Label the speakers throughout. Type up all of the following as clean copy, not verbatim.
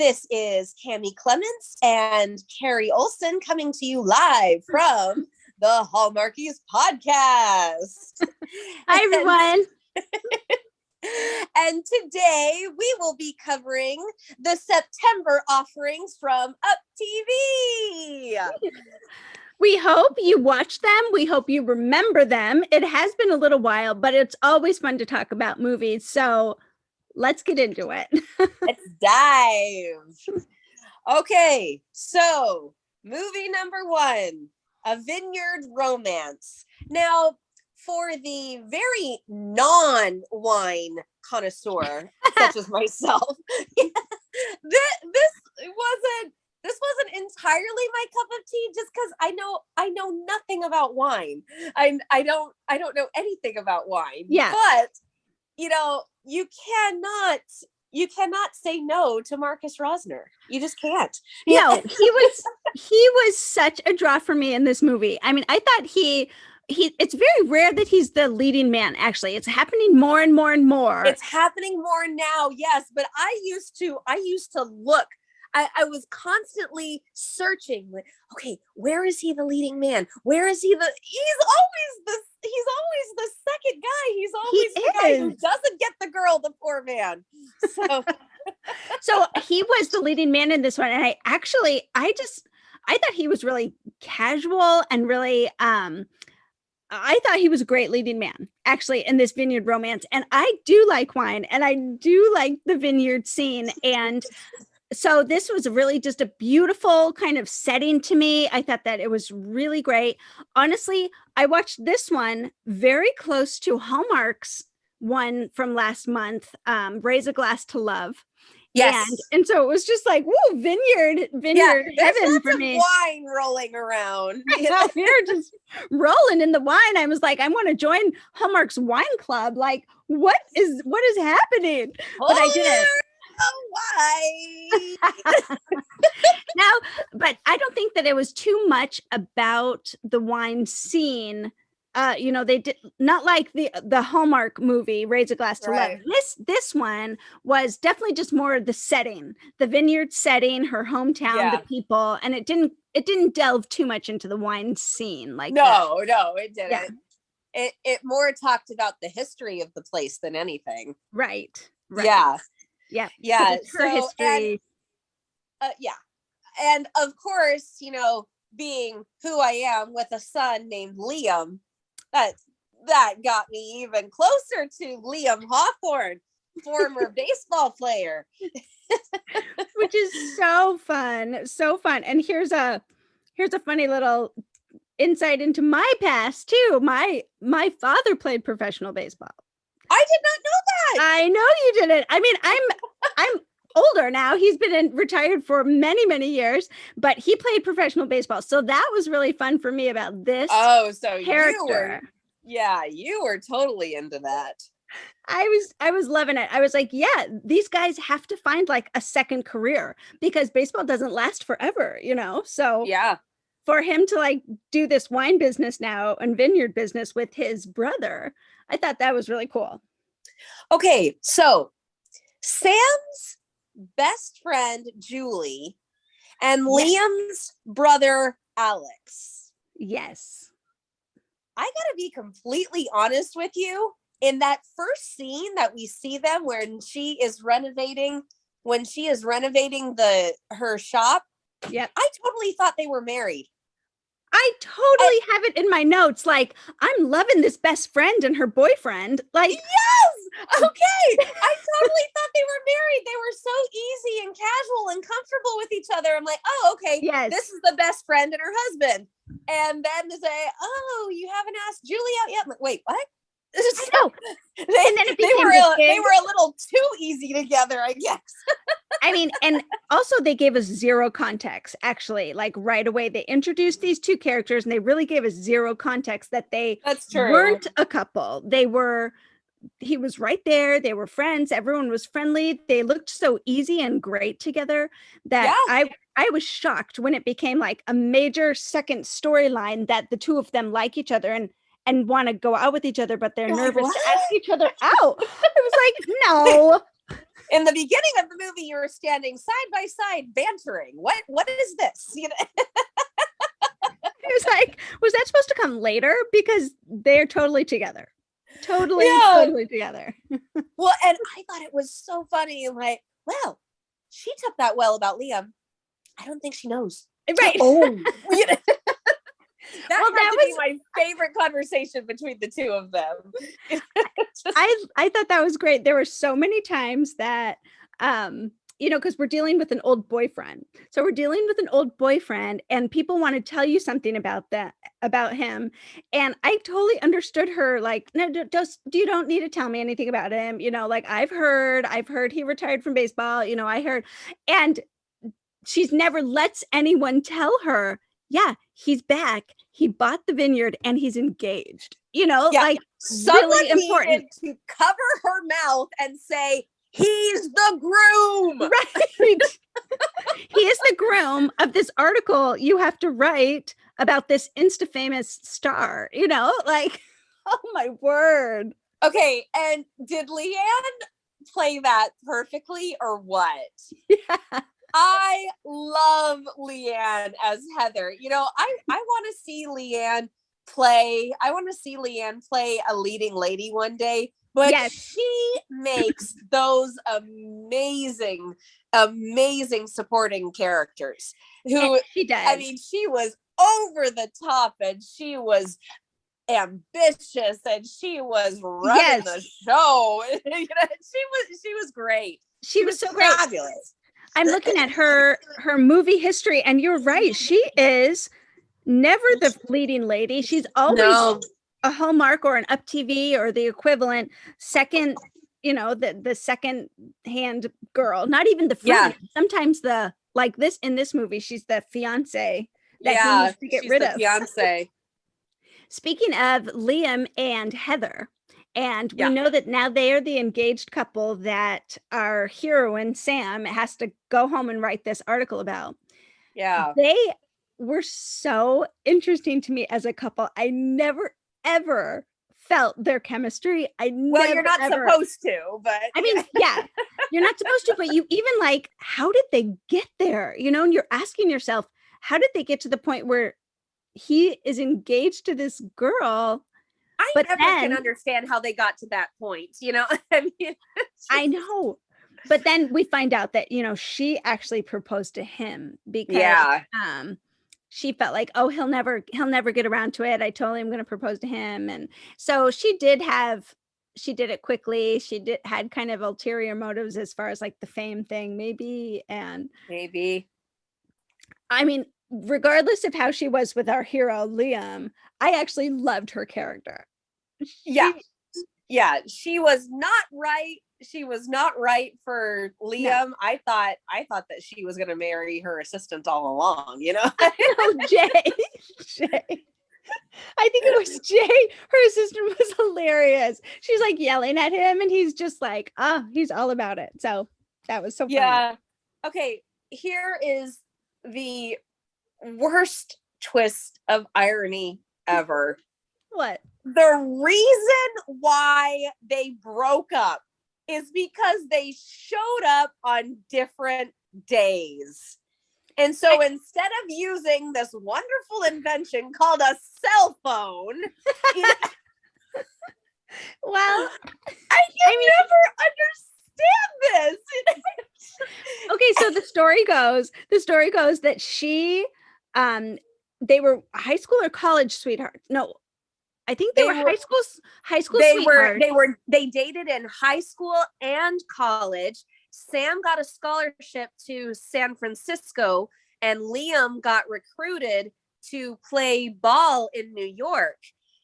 Speaker 1: This is Kami Clements and Carrie Olson coming to you live from the Hallmarkies podcast.
Speaker 2: Hi, everyone.
Speaker 1: And today we will be covering the September offerings from UPtv.
Speaker 2: We hope you watch them. We hope you remember them. It has been a little while, but it's always fun to talk about movies. So let's get into it.
Speaker 1: Let's dive. Okay, so movie number 1, A Vineyard Romance. Now, for the very non-wine connoisseur, such as myself, this wasn't entirely my cup of tea, just because I know nothing about wine. I don't know anything about wine.
Speaker 2: Yeah.
Speaker 1: But you cannot say no to Marcus Rosner. You just can't.
Speaker 2: No, he was such a draw for me in this movie. I mean, I thought it's very rare that he's the leading man. Actually, it's happening more and more and more.
Speaker 1: It's happening more now, yes. But I used to look. I was constantly searching, like, okay, where is he the leading man? Where is he he's always the second guy. He's always the guy who doesn't get the girl, the poor man. So
Speaker 2: he was the leading man in this one. And I thought he was really casual and really, I thought he was a great leading man, actually, in this Vineyard Romance. And I do like wine, and I do like the vineyard scene. And so this was really just a beautiful kind of setting to me. I thought that it was really great. Honestly, I watched this one very close to Hallmark's one from last month, Raise a Glass to Love.
Speaker 1: Yes.
Speaker 2: And so it was just like, woo, vineyard heaven for me.
Speaker 1: Wine rolling around.
Speaker 2: We were just rolling in the wine. I was like, I want to join Hallmark's wine club. Like, what is happening? But I didn't.
Speaker 1: Why?
Speaker 2: No, but I don't think that it was too much about the wine scene. They did not like the Hallmark movie Raise a Glass to Love. This one was definitely just more the setting, the vineyard setting, her hometown, the people, and it didn't delve too much into the wine scene. Like
Speaker 1: no, it didn't. Yeah. It more talked about the history of the place than anything.
Speaker 2: Right.
Speaker 1: Yeah.
Speaker 2: Her history.
Speaker 1: And of course, being who I am with a son named Liam, that got me even closer to Liam Hawthorne, former baseball player.
Speaker 2: Which is so fun. And here's a funny little insight into my past too. My father played professional baseball.
Speaker 1: I did not know that.
Speaker 2: I know you didn't. I mean, I'm older now. He's been retired for many, many years, but he played professional baseball. So that was really fun for me about this character.
Speaker 1: You were totally into that.
Speaker 2: I was loving it. I was like, yeah, these guys have to find like a second career because baseball doesn't last forever, So
Speaker 1: yeah,
Speaker 2: for him to like do this wine business now and vineyard business with his brother, I thought that was really cool.
Speaker 1: Okay, so Sam's best friend, Julie, and Liam's brother, Alex.
Speaker 2: Yes.
Speaker 1: I gotta be completely honest with you. In that first scene that we see them when she is renovating her shop, I totally thought they were married.
Speaker 2: I totally have it in my notes. Like, I'm loving this best friend and her boyfriend. Like,
Speaker 1: yes, okay. I totally thought they were married. They were so easy and casual and comfortable with each other. I'm like, oh, okay.
Speaker 2: Yes.
Speaker 1: This is the best friend and her husband. And then to say, oh, you haven't asked Julie out yet. I'm like, wait, what?
Speaker 2: I know.
Speaker 1: And then they were a little too easy together, I guess.
Speaker 2: I mean, and also they gave us zero context, actually, like right away. They introduced these two characters and they really gave us zero context that they weren't a couple. He was right there. They were friends. Everyone was friendly. They looked so easy and great together that I was shocked when it became like a major second storyline that the two of them like each other and want to go out with each other, but they're nervous to ask each other out. I was like, no.
Speaker 1: In the beginning of the movie, you were standing side by side, bantering. What is this? You know?
Speaker 2: It was like, was that supposed to come later? Because they're totally together. Totally together.
Speaker 1: Well, and I thought it was so funny. Like, well, she took that well about Liam. I don't think she knows.
Speaker 2: Right.
Speaker 1: Oh, you know? That
Speaker 2: was
Speaker 1: be my favorite conversation between the two of them.
Speaker 2: I thought that was great. There were so many times that, because we're dealing with an old boyfriend. So we're dealing with an old boyfriend and people want to tell you something about him. And I totally understood her. Like, no, you don't need to tell me anything about him. Like I've heard he retired from baseball. I heard, and she's never lets anyone tell her, yeah, he's back. He bought the vineyard and he's engaged. Like
Speaker 1: someone
Speaker 2: really important
Speaker 1: to cover her mouth and say, he's the groom.
Speaker 2: Right. He is the groom of this article you have to write about this Insta-famous star, like, oh my word.
Speaker 1: Okay, and did Leanne play that perfectly or what?
Speaker 2: Yeah.
Speaker 1: I love Leanne as Heather. I want to see Leanne play. I want to see Leanne play a leading lady one day. But
Speaker 2: yes.
Speaker 1: She makes those amazing supporting characters who
Speaker 2: and she does.
Speaker 1: I mean, she was over the top and she was ambitious and she was running the show. She was great.
Speaker 2: She was so great.
Speaker 1: Fabulous.
Speaker 2: I'm looking at her movie history, and you're right. She is never the leading lady. She's always a Hallmark or an UPtv or the equivalent second, the second hand girl, not even the friend. Yeah. Sometimes in this movie, she's the fiance that he needs to get rid of.
Speaker 1: Fiance.
Speaker 2: Speaking of Liam and Heather, and we know that now they are the engaged couple that our heroine, Sam, has to go home and write this article about.
Speaker 1: Yeah.
Speaker 2: They were so interesting to me as a couple. I never, ever felt their chemistry.
Speaker 1: You're not supposed to, but
Speaker 2: I mean, yeah, you're not supposed to, but you even how did they get there? And you're asking yourself, how did they get to the point where he is engaged to this girl?
Speaker 1: I never can understand how they got to that point, I mean,
Speaker 2: I know. But then we find out that, she actually proposed to him because she felt like, oh, he'll never get around to it. I told him I'm going to propose to him. And so she did it quickly. She had kind of ulterior motives as far as the fame thing, maybe. And
Speaker 1: maybe.
Speaker 2: I mean, regardless of how she was with our hero, Liam, I actually loved her character.
Speaker 1: She was not right. She was not right for Liam. No. I thought that she was going to marry her assistant all along,
Speaker 2: Jay. I think it was Jay. Her assistant was hilarious. She's yelling at him and he's just he's all about it. So that was so funny.
Speaker 1: Yeah. Okay. Here is the worst twist of irony ever.
Speaker 2: What?
Speaker 1: The reason why they broke up is because they showed up on different days. And so instead of using this wonderful invention called a cell phone,
Speaker 2: well,
Speaker 1: I never understand this.
Speaker 2: Okay, so the story goes that she they were high school or college sweethearts. No, I think they were high school sweethearts.
Speaker 1: They dated in high school and college. Sam got a scholarship to San Francisco and Liam got recruited to play ball in New York.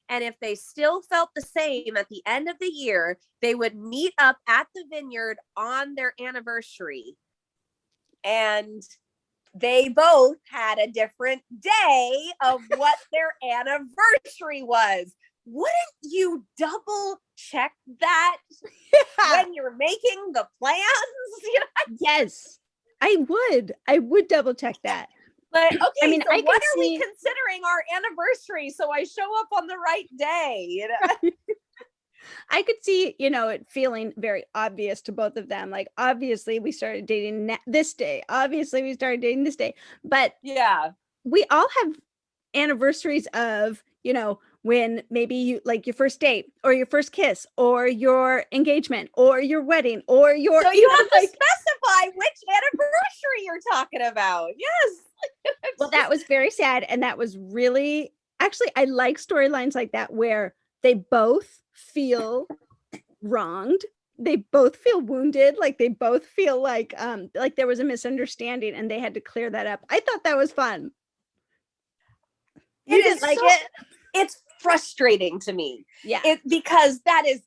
Speaker 1: And if they still felt the same at the end of the year, they would meet up at the Vineyard on their anniversary. And they both had a different day of what their anniversary was. Wouldn't you double check that when you're making the plans?
Speaker 2: Yes, I would double check that.
Speaker 1: But okay, I mean, so what are we considering our anniversary? So I show up on the right day.
Speaker 2: I could see, it feeling very obvious to both of them. Like, obviously we started dating this day. Obviously we started dating this day. But
Speaker 1: Yeah.
Speaker 2: we all have anniversaries of, when maybe you like your first date or your first kiss or your engagement or your wedding or your,
Speaker 1: So you have to specify which anniversary you're talking about. Yes.
Speaker 2: Well, that was very sad. And that was really, actually, I like storylines like that where they both feel wronged. They both feel wounded. Like they both feel like there was a misunderstanding and they had to clear that up. I thought that was fun. You didn't like it?
Speaker 1: It's frustrating to me.
Speaker 2: Yeah.
Speaker 1: Because that is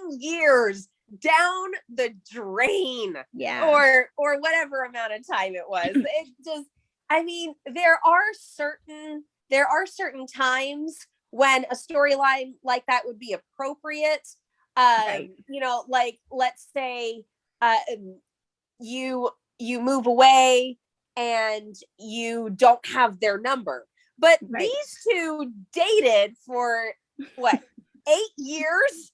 Speaker 1: 15 years down the drain.
Speaker 2: Yeah.
Speaker 1: Or whatever amount of time it was. It just, I mean, there are certain times when a storyline like that would be appropriate.
Speaker 2: Right.
Speaker 1: Like let's say you move away and you don't have their number. But
Speaker 2: Right.
Speaker 1: these two dated for what, 8 years?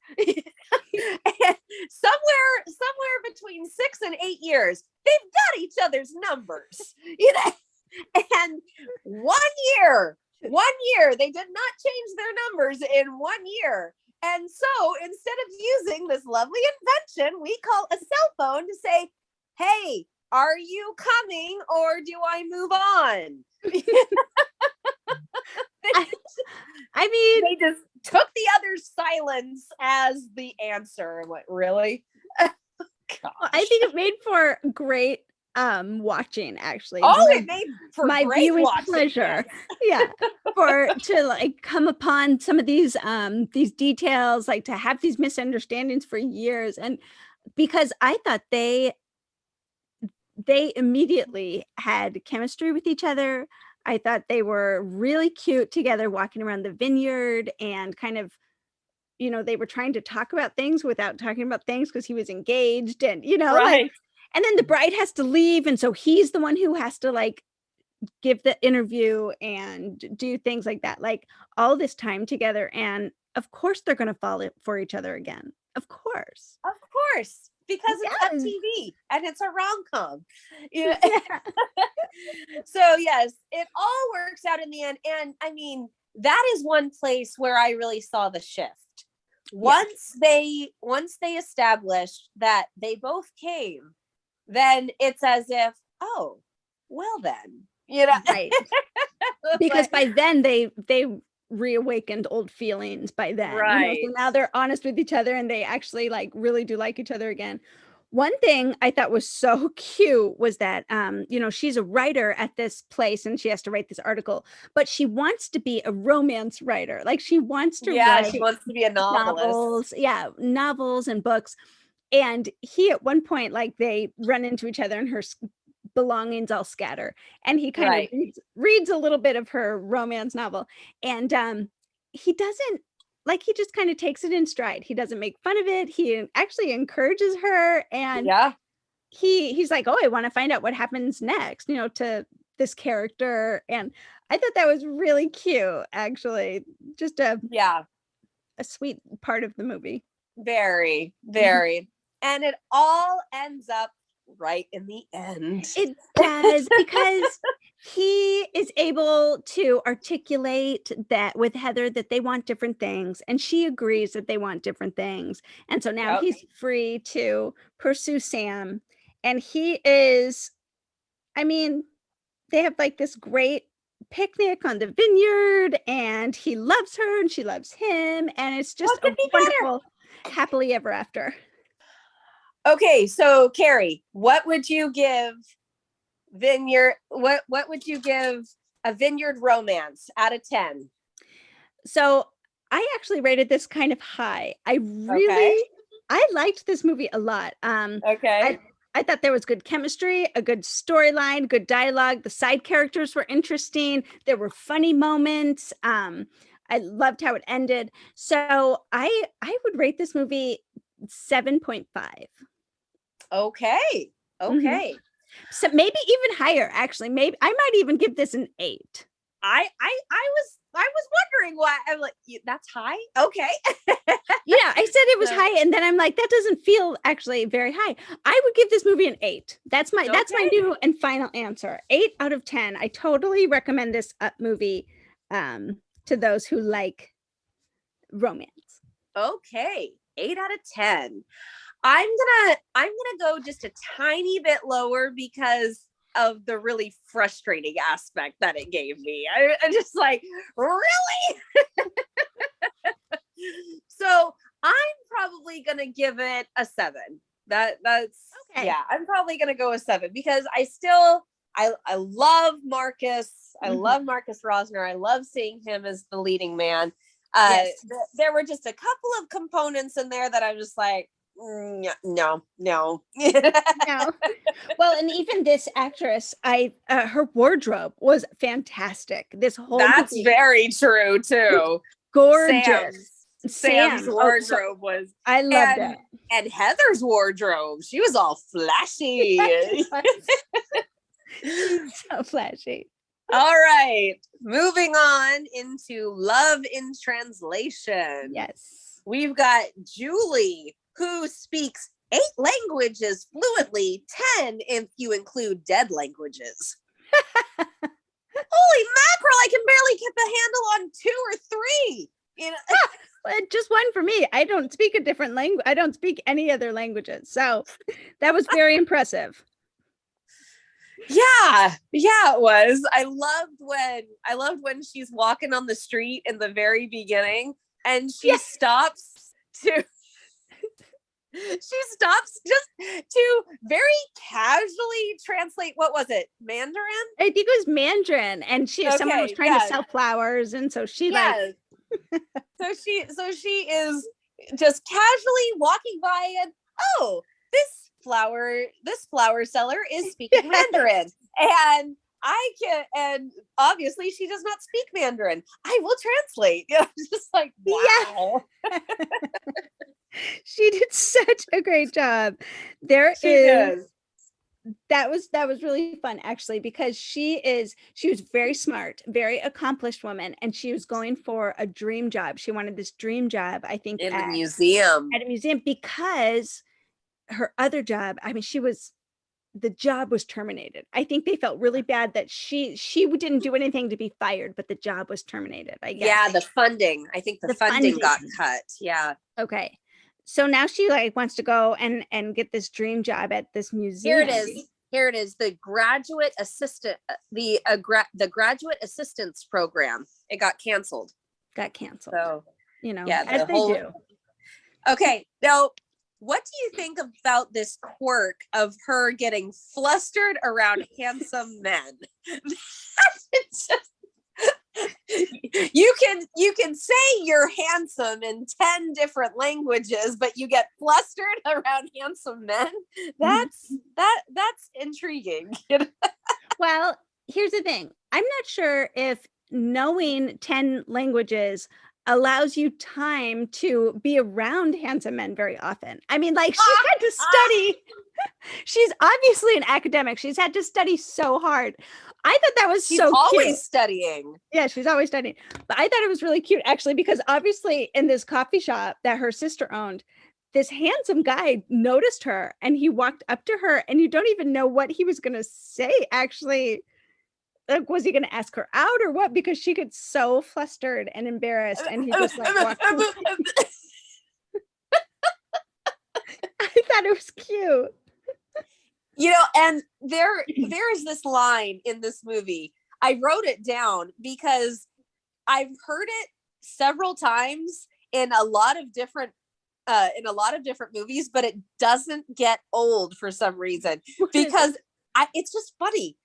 Speaker 1: somewhere between 6 and 8 years, they've got each other's numbers. And 1 year, they did not change their numbers in 1 year. And so instead of using this lovely invention we call a cell phone to say, hey, are you coming or do I move on?
Speaker 2: I mean,
Speaker 1: they just took the other's silence as the answer and went, really?
Speaker 2: I think it made for great watching, actually.
Speaker 1: It made for
Speaker 2: my
Speaker 1: great
Speaker 2: viewing
Speaker 1: watching,
Speaker 2: pleasure.
Speaker 1: yes.
Speaker 2: Yeah, to like come upon some of these details, like to have these misunderstandings for years, and because I thought they immediately had chemistry with each other. I thought they were really cute together, walking around the vineyard and kind of, they were trying to talk about things without talking about things because he was engaged, and
Speaker 1: Right.
Speaker 2: like, and then the bride has to leave, and so he's the one who has to like give the interview and do things like that, like all this time together, and of course they're going to fall for each other again. Of course,
Speaker 1: because it's
Speaker 2: Yes.
Speaker 1: UPtv and it's a rom-com.
Speaker 2: Yeah.
Speaker 1: So yes, it all works out in the end. And I mean, that is one place where I really saw the shift. Once they established that they both came, then it's as if, oh, well then,
Speaker 2: Right. Because by then they reawakened old feelings by then.
Speaker 1: Right.
Speaker 2: So now they're honest with each other and they actually like really do like each other again. One thing I thought was so cute was that she's a writer at this place and she has to write this article, but she wants to be a romance writer. Like she wants to write
Speaker 1: she wants to be a novelist.
Speaker 2: Novels and books. And he at one point, like they run into each other and her belongings all scatter, and he kind of reads a little bit of her romance novel, and he doesn't, like, he just kind of takes it in stride. He doesn't make fun of it. He actually encourages her, and he's like, oh, I want to find out what happens next, to this character. And I thought that was really cute, actually. Just a sweet part of the movie.
Speaker 1: Very, very. And it all ends up right in the end.
Speaker 2: It does, because he is able to articulate that with Heather that they want different things, and she agrees that they want different things. And so now he's free to pursue Sam, and he is, I mean, they have like this great picnic on the vineyard, and he loves her and she loves him, and it's just a wonderful happily ever after.
Speaker 1: Okay, so Kari, what would you give Vineyard? What would you give a Vineyard Romance out of 10?
Speaker 2: So I actually rated this kind of high. I liked this movie a lot. I thought there was good chemistry, a good storyline, good dialogue. The side characters were interesting. There were funny moments. I loved how it ended. So I would rate this movie 7.5.
Speaker 1: Okay.
Speaker 2: So maybe even higher, actually. Maybe I might even give this an 8.
Speaker 1: I was wondering why. I'm like, that's high. Okay.
Speaker 2: Yeah, I said it was
Speaker 1: So-
Speaker 2: high, and then I'm like, that doesn't feel actually very high. I would give this movie an 8. That's my
Speaker 1: Okay.
Speaker 2: new and final answer. 8 out of 10. I totally recommend this movie to those who like romance.
Speaker 1: Okay. 8 out of 10. I'm gonna go just a tiny bit lower because of the really frustrating aspect that it gave me. I just like, really? So I'm probably gonna give it a 7. That's
Speaker 2: Okay.
Speaker 1: yeah, I'm probably gonna go a 7 because I love Marcus. I love Marcus Rosner. I love seeing him as the leading man.
Speaker 2: Yes.
Speaker 1: There were just a couple of components in there that I'm just like, no.
Speaker 2: No. Well, and even this actress, her wardrobe was fantastic. This whole
Speaker 1: That's
Speaker 2: movie,
Speaker 1: very true too.
Speaker 2: gorgeous.
Speaker 1: Sam's
Speaker 2: Sam.
Speaker 1: wardrobe was,
Speaker 2: I loved it.
Speaker 1: and Heather's wardrobe, she was all flashy.
Speaker 2: So flashy.
Speaker 1: All right, moving on into Love in Translation.
Speaker 2: Yes.
Speaker 1: We've got Julie, who speaks 8 languages fluently, 10 if you include dead languages. Holy mackerel, I can barely get the handle on 2 or 3. You know,
Speaker 2: Just one for me. I don't speak a different language. I don't speak any other languages. So that was very impressive.
Speaker 1: yeah, it was. I loved when she's walking on the street in the very beginning and she stops to just to very casually translate, what was it, Mandarin?
Speaker 2: I think it was Mandarin, and someone was trying to sell flowers, and so she like
Speaker 1: so she is just casually walking by and, oh, this flower seller is speaking Mandarin, and obviously she does not speak Mandarin. I will translate. Just like, wow.
Speaker 2: Yeah. She did such a great job. That was really fun, actually, because she was very smart, very accomplished woman, and she was going for a dream job. She wanted this dream job, I think,
Speaker 1: in a museum.
Speaker 2: At a museum, because her other job, I mean, the job was terminated. I think they felt really bad that she didn't do anything to be fired, but the job was terminated, I guess.
Speaker 1: Yeah, the funding. I think the funding got cut. Yeah.
Speaker 2: Okay. So now she like wants to go and get this dream job at this museum.
Speaker 1: Here it is. The graduate assistant, the graduate assistance program. It got canceled. So,
Speaker 2: yeah, as they do.
Speaker 1: Okay. Now, what do you think about this quirk of her getting flustered around handsome men? You can say you're handsome in 10 different languages, but you get flustered around handsome men. That's intriguing.
Speaker 2: Well, here's the thing. I'm not sure if knowing 10 languages allows you time to be around handsome men very often. I mean, like, she's had to study. She's obviously an academic. She's had to study so hard. I thought that was so
Speaker 1: always
Speaker 2: cute.
Speaker 1: Studying.
Speaker 2: Yeah, she's always studying. But I thought it was really cute, actually, because obviously in this coffee shop that her sister owned, this handsome guy noticed her and he walked up to her, and you don't even know what he was going to say, actually. Like, was he going to ask her out or what? Because she gets so flustered and embarrassed, and he just like walked away. I thought it was cute.
Speaker 1: And there is this line in this movie. I wrote it down because I've heard it several times in a lot of different movies, but it doesn't get old for some reason, because it's just funny.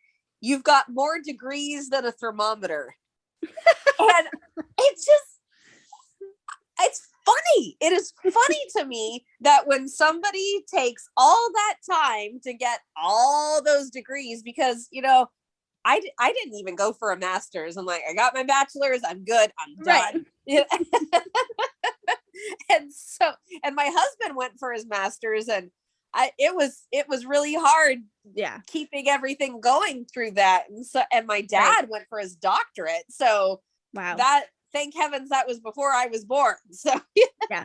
Speaker 1: You've got more degrees than a thermometer. And it's funny. It is funny to me that when somebody takes all that time to get all those degrees, because, I didn't even go for a master's. I'm like, I got my bachelor's. I'm good. I'm done. Right. And my husband went for his master's, and it was really hard
Speaker 2: Yeah.
Speaker 1: keeping everything going through that. And my dad went for his doctorate. So
Speaker 2: Wow.
Speaker 1: thank heavens that was before I was born. So
Speaker 2: Yeah.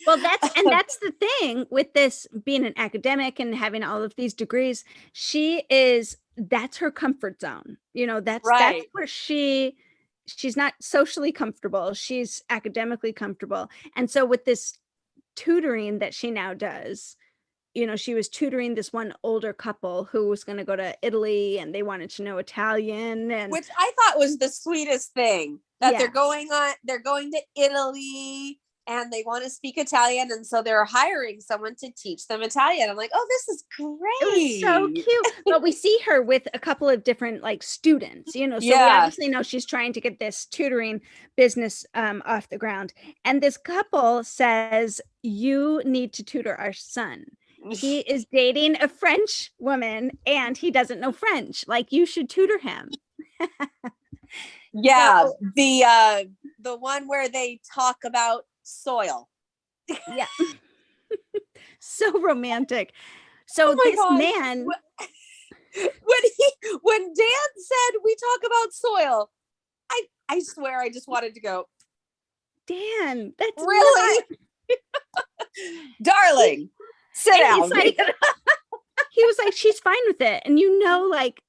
Speaker 2: Well, that's the thing with this being an academic and having all of these degrees. That's her comfort zone. That's
Speaker 1: right.
Speaker 2: where she's not socially comfortable. She's academically comfortable. And so with this tutoring that she now does, she was tutoring this one older couple who was going to go to Italy and they wanted to know Italian, and
Speaker 1: which I thought was the sweetest thing, that
Speaker 2: Yeah.
Speaker 1: they're going to Italy and they want to speak Italian, and so they're hiring someone to teach them Italian. I'm like, oh, this is great.
Speaker 2: It was so cute. But we see her with a couple of different students, so we
Speaker 1: Yeah.
Speaker 2: obviously know she's trying to get this tutoring business off the ground. And this couple says, you need to tutor our son. He is dating a French woman and he doesn't know French. Like, you should tutor him.
Speaker 1: Yeah. The one where they talk about soil.
Speaker 2: Yeah. So romantic. So
Speaker 1: my
Speaker 2: this
Speaker 1: gosh.
Speaker 2: man,
Speaker 1: when Dan said we talk about soil, I swear I just wanted to go,
Speaker 2: Dan, that's
Speaker 1: really? Darling, sit
Speaker 2: and
Speaker 1: down.
Speaker 2: he's like, he was like, she's fine with it. And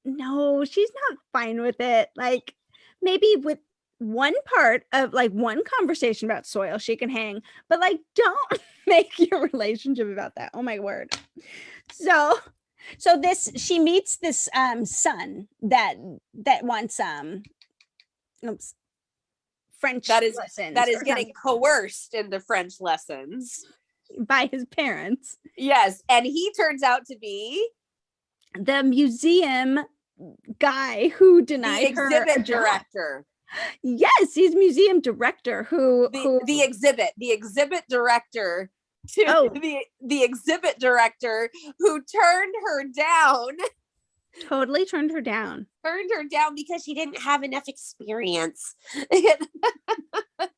Speaker 2: no, she's not fine with it. Like, maybe with one part of one conversation about soil she can hang, but don't make your relationship about that. Oh my word. So she meets this son that wants French lessons.
Speaker 1: That is getting coerced into French lessons
Speaker 2: by his parents.
Speaker 1: Yes, and he turns out to be
Speaker 2: the museum guy who denied
Speaker 1: the
Speaker 2: her
Speaker 1: exhibit director.
Speaker 2: Yes, he's museum director
Speaker 1: the exhibit director the exhibit director who turned her down.
Speaker 2: Totally turned her down
Speaker 1: because she didn't have enough experience.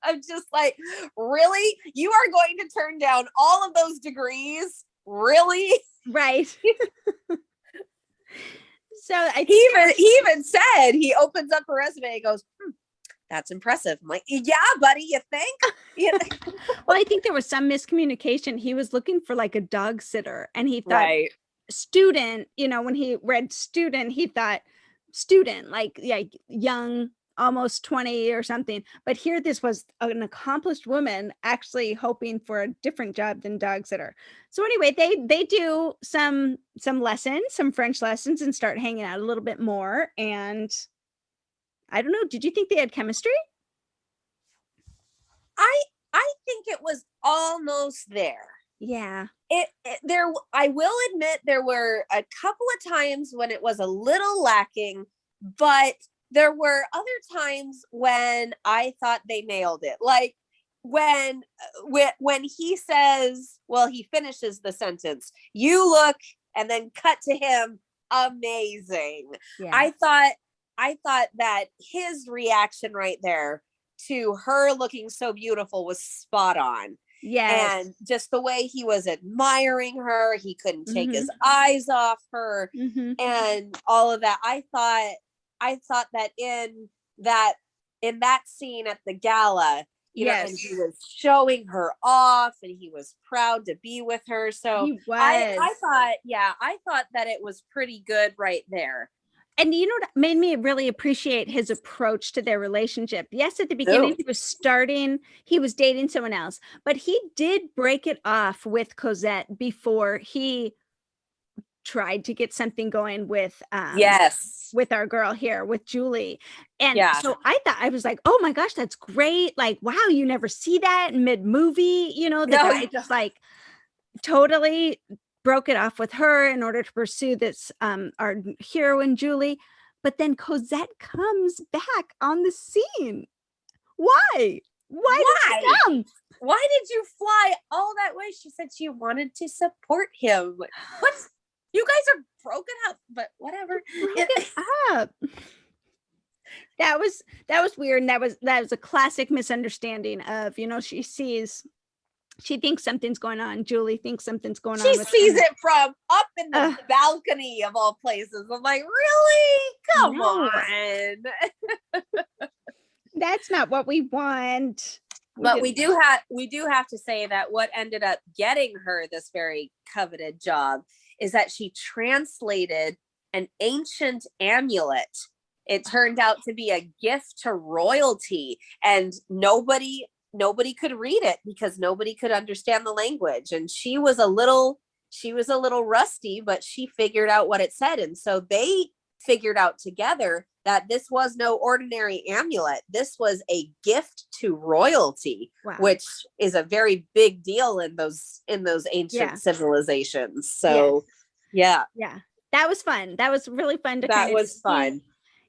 Speaker 1: I'm just like, really? You are going to turn down all of those degrees? Really?
Speaker 2: Right. So
Speaker 1: he even said, he opens up her resume and goes, that's impressive. I'm like, yeah, buddy, you think?
Speaker 2: Well, I think there was some miscommunication. He was looking for a dog sitter, and he thought
Speaker 1: right.
Speaker 2: Student, when he read student, he thought student, young, almost 20 or something. But here, this was an accomplished woman actually hoping for a different job than dog sitter. So anyway, they do some lessons, some French lessons, and start hanging out a little bit more. And I don't know, did you think they had chemistry?
Speaker 1: I think it was almost there.
Speaker 2: Yeah.
Speaker 1: I will admit there were a couple of times when it was a little lacking, but there were other times when I thought they nailed it. Like when he says, well, he finishes the sentence, you look, and then cut to him, amazing. Yeah. I thought that his reaction right there to her looking so beautiful was spot on.
Speaker 2: Yes.
Speaker 1: And just the way he was admiring her, he couldn't take his eyes off her, and all of that. I thought that in that scene at the gala,
Speaker 2: yes,
Speaker 1: and he was showing her off and he was proud to be with her. So I thought that it was pretty good right there.
Speaker 2: And you know what made me really appreciate his approach to their relationship? Yes, at the beginning, he was dating someone else, but he did break it off with Cosette before he tried to get something going with with our girl here, with Julie. And so I was like, oh my gosh, that's great. Like, wow, you never see that mid-movie, the guy just totally broke it off with her in order to pursue this our heroine Julie. But then Cosette comes back on the scene. Why did she come?
Speaker 1: Why did you fly all that way? She said she wanted to support him. What? You guys are broken up, but whatever.
Speaker 2: Broken up. That was weird, and that was a classic misunderstanding of, she sees She thinks something's going on. Julie thinks something's going
Speaker 1: She
Speaker 2: on with
Speaker 1: sees
Speaker 2: him.
Speaker 1: it from up in the
Speaker 2: Ugh.
Speaker 1: balcony of all places. I'm like, really? Come
Speaker 2: No.
Speaker 1: on.
Speaker 2: That's not what we want.
Speaker 1: But we do have to say that what ended up getting her this very coveted job is that she translated an ancient amulet. It turned out to be a gift to royalty, and nobody could read it because nobody could understand the language. And she was a little rusty, but she figured out what it said. And so they figured out together that this was no ordinary amulet. This was a gift to royalty,
Speaker 2: Wow.
Speaker 1: which is a very big deal in those ancient civilizations. So yeah.
Speaker 2: That was fun. That was really fun to
Speaker 1: That was fun.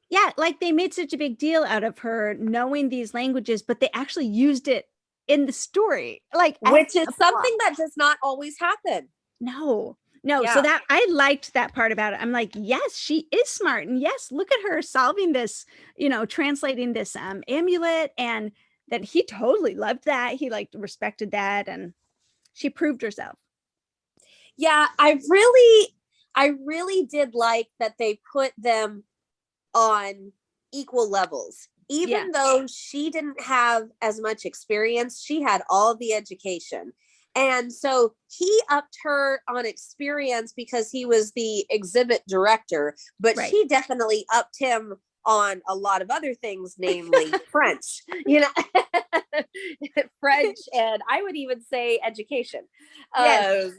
Speaker 2: Yeah, like they made such a big deal out of her knowing these languages, but they actually used it in the story, like,
Speaker 1: which is something that does not always happen.
Speaker 2: No.
Speaker 1: Yeah.
Speaker 2: So that I liked that part about it. I'm like, yes, she is smart, and yes, look at her solving this, translating this amulet, and that he totally loved that. He like respected that, and she proved herself.
Speaker 1: Yeah, I really did like that they put them on equal levels. Even though she didn't have as much experience, she had all the education. And so he upped her on experience because he was the exhibit director, but she definitely upped him on a lot of other things, namely French, French, and I would even say education. So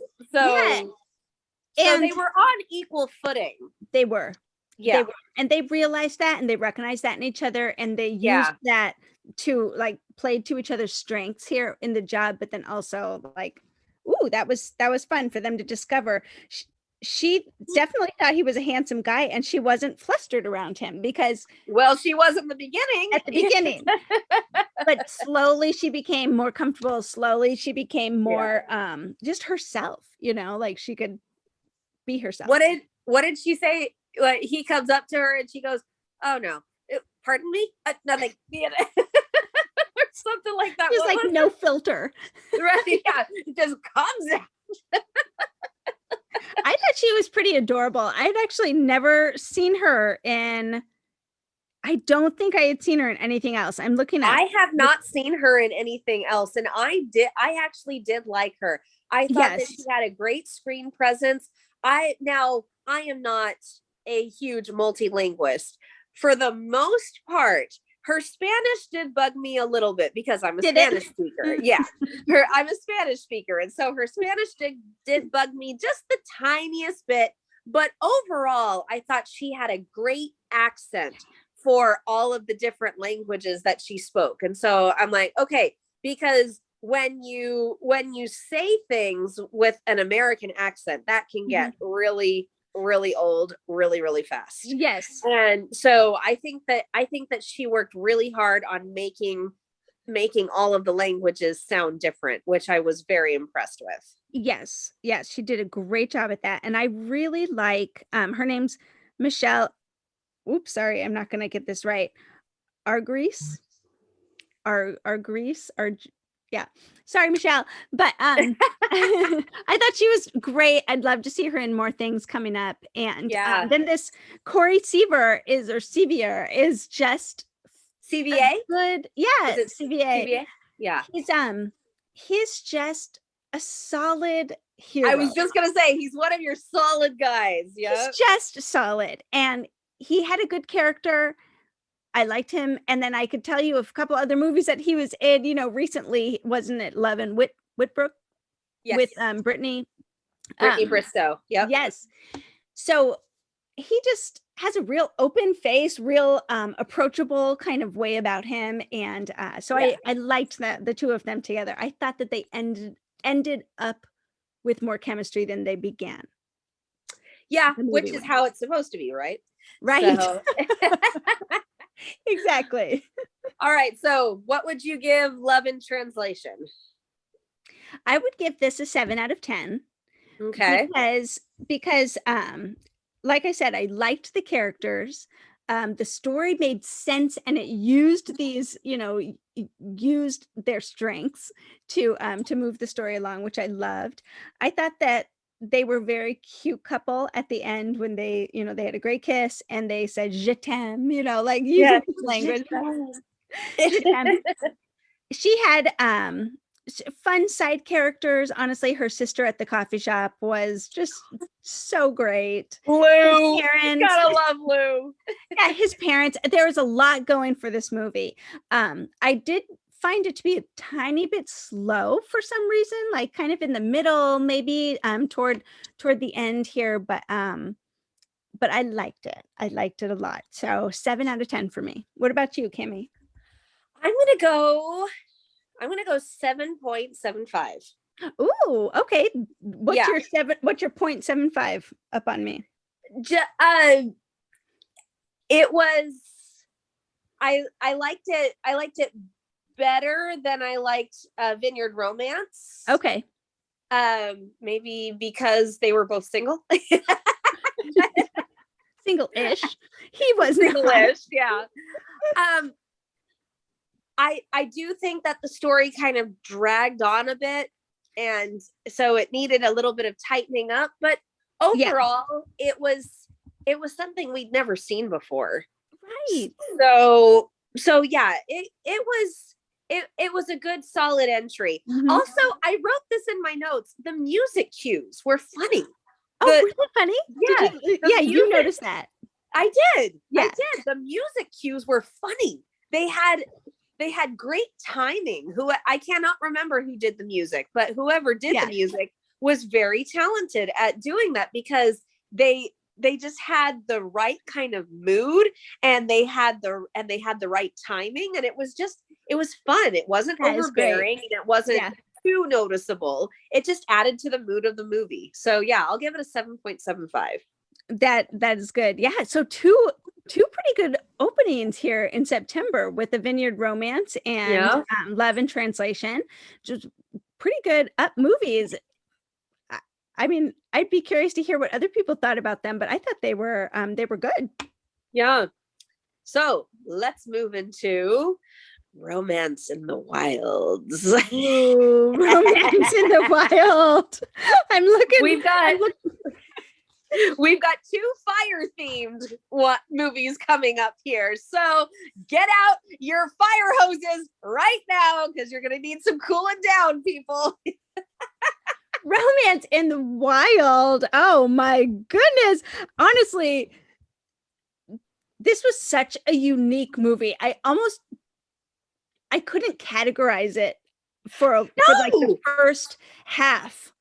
Speaker 1: they were on equal footing.
Speaker 2: They were.
Speaker 1: Yeah.
Speaker 2: And they realized that, and they recognized that in each other, and they used that to like play to each other's strengths here in the job, but then also like, ooh, that was fun for them to discover. She definitely thought he was a handsome guy, and she wasn't flustered around him because,
Speaker 1: well, she was in the beginning.
Speaker 2: At the beginning. But slowly she became more comfortable. Slowly she became more just herself, like she could be herself.
Speaker 1: What did she say? Like, he comes up to her and she goes, "Oh no, pardon me, nothing," or something like that.
Speaker 2: She's like, no filter.
Speaker 1: Right? Yeah, it just comes out.
Speaker 2: I thought she was pretty adorable. I'd actually never seen her in. I don't think I had seen her in anything else. I'm looking at.
Speaker 1: I have not seen her in anything else, and I actually did like her. I thought that she had a great screen presence. I am not a huge multilingualist. For the most part, her Spanish did bug me a little bit because I'm a Spanish speaker. Yeah, I'm a Spanish speaker, and so her Spanish did bug me just the tiniest bit. But overall, I thought she had a great accent for all of the different languages that she spoke. And so I'm like, okay, because when you say things with an American accent, that can get really, really old really, really fast.
Speaker 2: Yes.
Speaker 1: And so I think that she worked really hard on making all of the languages sound different, which I was very impressed with.
Speaker 2: Yes, she did a great job at that. And I really like her name's Michelle. Oops, sorry, I'm not gonna get this right. Argrease. Yeah. Sorry, Michelle. But I thought she was great. I'd love to see her in more things coming up. And then this Corey Sevier is just
Speaker 1: CVA?
Speaker 2: Good. Yeah, CVA.
Speaker 1: Yeah.
Speaker 2: He's just a solid hero.
Speaker 1: I was just gonna say he's one of your solid guys. Yeah.
Speaker 2: He's just solid. And he had a good character. I liked him. And then I could tell you a couple other movies that he was in, recently. Wasn't it Love and Whitbrook?
Speaker 1: Yes.
Speaker 2: With Brittany
Speaker 1: Bristow. Yep.
Speaker 2: Yes. So he just has a real open face, real approachable kind of way about him. And I liked that the two of them together. I thought that they ended up with more chemistry than they began.
Speaker 1: Yeah, which is how it's supposed to be, right?
Speaker 2: Right.
Speaker 1: So.
Speaker 2: Exactly.
Speaker 1: All right. So what would you give Love in Translation?
Speaker 2: I would give this a 7 out of 10.
Speaker 1: Okay.
Speaker 2: Because like I said, I liked the characters. The story made sense, and it used these, used their strengths to move the story along, which I loved. I thought that they were very cute couple at the end when they, they had a great kiss and they said je t'aime, like using this language. Je t'aime. She had fun side characters. Honestly, her sister at the coffee shop was just so great.
Speaker 1: Lou,
Speaker 2: his parents,
Speaker 1: gotta love Lou.
Speaker 2: Yeah, his parents. There was a lot going for this movie. I did find it to be a tiny bit slow for some reason, like kind of in the middle, maybe toward the end here, but I liked it. I liked it a lot. So 7 out of 10 for me. What about you, Kami?
Speaker 1: I'm gonna go 7.75.
Speaker 2: Ooh, okay. What's your 0.75 up on me?
Speaker 1: It was, I liked it better than I liked Vineyard Romance.
Speaker 2: Okay.
Speaker 1: Maybe because they were both single.
Speaker 2: Single-ish. He was
Speaker 1: single-ish, yeah. I do think that the story kind of dragged on a bit, and so it needed a little bit of tightening up, but overall it was something we'd never seen before.
Speaker 2: Right.
Speaker 1: So yeah, it was a good solid entry.
Speaker 2: Mm-hmm.
Speaker 1: Also, I wrote this in my notes. The music cues were funny.
Speaker 2: Really funny?
Speaker 1: Yeah.
Speaker 2: You noticed that.
Speaker 1: I did.
Speaker 2: Yeah.
Speaker 1: I did. The music cues were funny. They had great timing. I cannot remember who did the music, but whoever did the music was very talented at doing that, because they just had the right kind of mood, and they had the right timing, and it was fun. It wasn't overbearing, and it wasn't too noticeable. It just added to the mood of the movie. So yeah, I'll give it a 7.75.
Speaker 2: That is good. Yeah. So two pretty good openings here in September with the Vineyard Romance and Love in Translation. Just pretty good up movies. I mean, I'd be curious to hear what other people thought about them, but I thought they were good. Yeah.
Speaker 1: So let's move into Romance in the Wilds.
Speaker 2: Ooh, Romance in the Wild. I'm looking.
Speaker 1: We've got 2 fire-themed movies coming up here. So get out your fire hoses right now, because you're going to need some cooling down, people.
Speaker 2: Romance in the Wild. Oh my goodness. Honestly, this was such a unique movie. I couldn't categorize it for like the first half.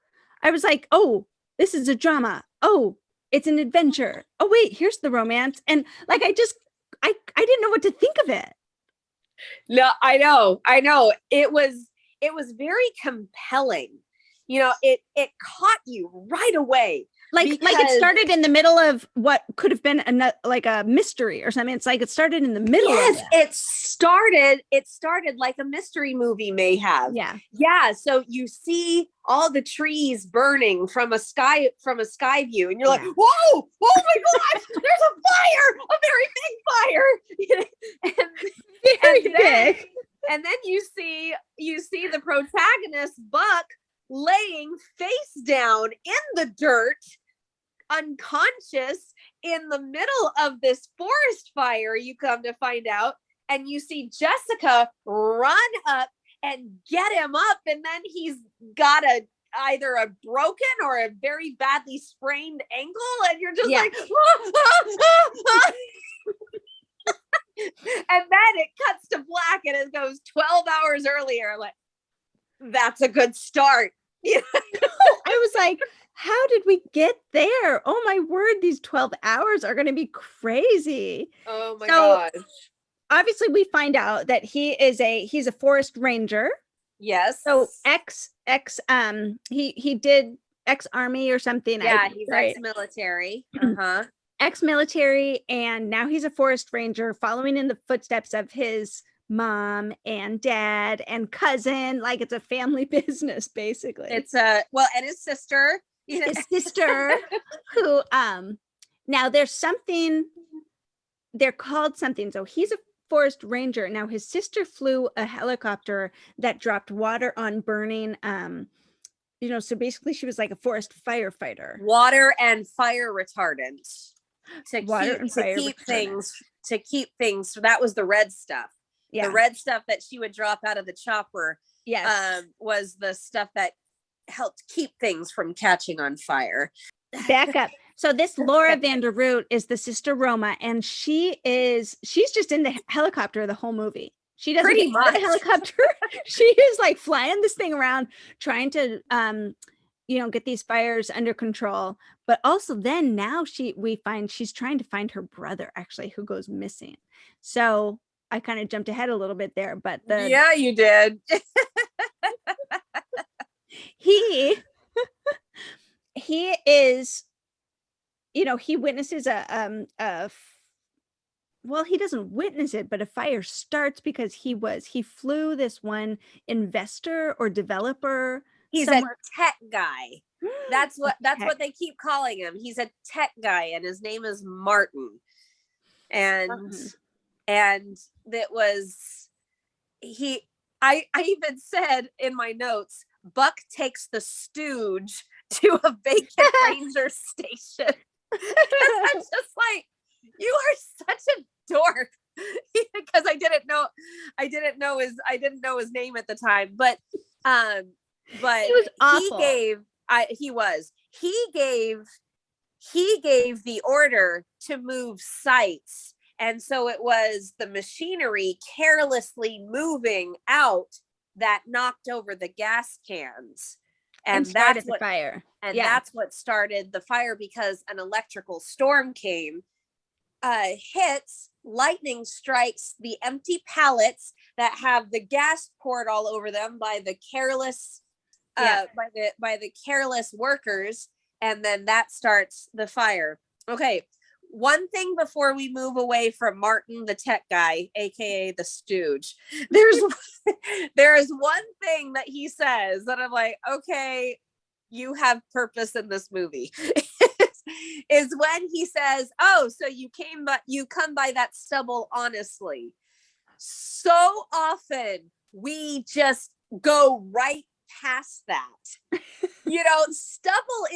Speaker 2: I was like, oh, this is a drama. Oh, it's an adventure. Oh, wait, here's the romance. And like, I didn't know what to think of it.
Speaker 1: No, I know. It was very compelling. It caught you right away.
Speaker 2: Like it started in the middle of what could have been a mystery or something. It's like it started in the middle.
Speaker 1: Yes, it started like a mystery movie may have. Yeah. So you see all the trees burning from a sky view, and you're like, whoa, oh my gosh, there's a fire, a very big fire. And then you see the protagonist Buck laying face down in the dirt, unconscious, in the middle of this forest fire, you come to find out, and you see Jessica run up and get him up, and then he's got either a broken or a very badly sprained ankle, and you're just like, and then it cuts to black, and it goes 12 hours earlier. Like, that's a good start.
Speaker 2: I was like, how did we get there? Oh my word, these 12 hours are going to be crazy.
Speaker 1: Oh my gosh.
Speaker 2: Obviously we find out that he's a forest ranger.
Speaker 1: Yes.
Speaker 2: So he did ex-army or something.
Speaker 1: Yeah, he's ex-military.
Speaker 2: Ex-military, and now he's a forest ranger following in the footsteps of his mom and dad and cousin. Like, it's a family business, basically.
Speaker 1: It's and his sister.
Speaker 2: His sister, who now there's something, they're called something. So he's a forest ranger. Now his sister flew a helicopter that dropped water on burning, so basically she was like a forest firefighter.
Speaker 1: Water and fire retardant to keep things. That was the red stuff. The red stuff that she would drop out of the chopper.
Speaker 2: Yes.
Speaker 1: Was the stuff that helped keep things from catching on fire.
Speaker 2: Back up. So this Laura Vanderroot is the sister Roma, and she's just in the helicopter the whole movie. She doesn't
Speaker 1: Pretty
Speaker 2: get out of the helicopter. She is like flying this thing around, trying to get these fires under control. But also then now we find she's trying to find her brother, actually, who goes missing. So I kind of jumped ahead a little bit there, but
Speaker 1: yeah, you did.
Speaker 2: he is, he witnesses he doesn't witness it, but a fire starts because he flew this one investor or developer.
Speaker 1: He's a tech guy. That's what they keep calling him. He's a tech guy, and his name is Martin. And that was I even said in my notes, Buck takes the stooge to a vacant ranger station. I'm just like, you are such a dork. Because I didn't know his name at the time, but he was awful. He gave the order to move sites, and so it was the machinery carelessly moving out that knocked over the gas cans, and that's what
Speaker 2: fire.
Speaker 1: And that's what started the fire, because an electrical storm came, hits, lightning strikes the empty pallets that have the gas poured all over them by the careless by the careless workers, and then that starts the fire. Okay, one thing before we move away from Martin the tech guy, aka the stooge, there is one thing that he says that I'm like, okay, you have purpose in this movie. Is when he says, oh, so you come by that stubble honestly. So often we just go right past that. Stubble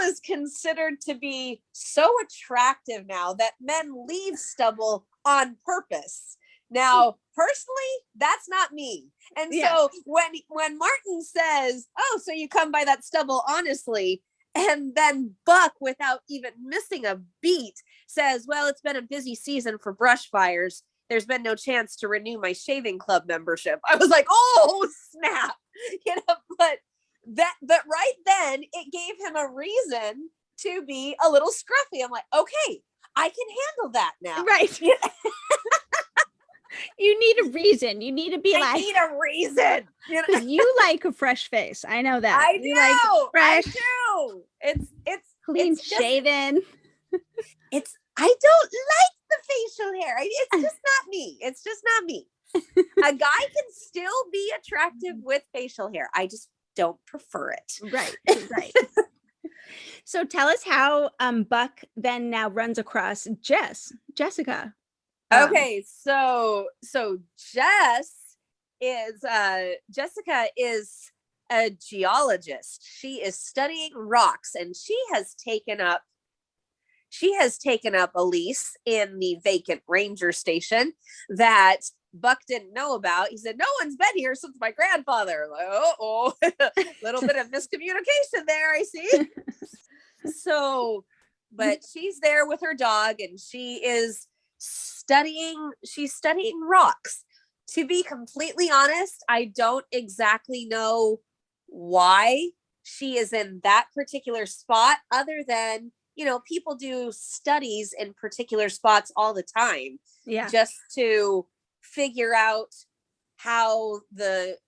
Speaker 1: is considered to be so attractive now that men leave stubble on purpose. Now, personally, that's not me. And so when Martin says, oh, so you come by that stubble honestly, and then Buck, without even missing a beat, says, well, it's been a busy season for brush fires. There's been no chance to renew my shaving club membership. I was like, oh, snap. But right then it gave him a reason to be a little scruffy. I'm like, okay, I can handle that now.
Speaker 2: Right. You need a reason. You need to be
Speaker 1: I need a reason.
Speaker 2: You like a fresh face. I know that.
Speaker 1: I do.
Speaker 2: You like fresh.
Speaker 1: I do. It's
Speaker 2: clean shaven.
Speaker 1: I don't like the facial hair. It's just not me. A guy can still be attractive with facial hair. I just don't prefer it.
Speaker 2: Right. So tell us how Buck then now runs across Jessica.
Speaker 1: Okay, so Jessica is a geologist. She is studying rocks, and she has taken up a lease in the vacant ranger station that Buck didn't know about. He said, no one's been here since my grandfather. Like, little bit of miscommunication there, I see. So, but she's there with her dog, and she's studying rocks. To be completely honest, I don't exactly know why she is in that particular spot, other than, people do studies in particular spots all the time.
Speaker 2: Yeah.
Speaker 1: Just to figure out how the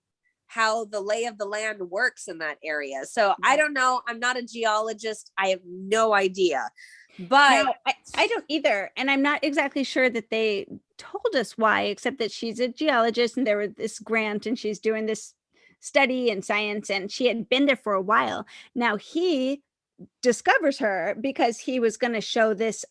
Speaker 1: lay of the land works in that area. So I don't know. I'm not a geologist. I have no idea. But
Speaker 2: no, I don't either. And I'm not exactly sure that they told us why, except that she's a geologist and there was this grant and she's doing this study in science, and she had been there for a while. Now he discovers her because he was going to show this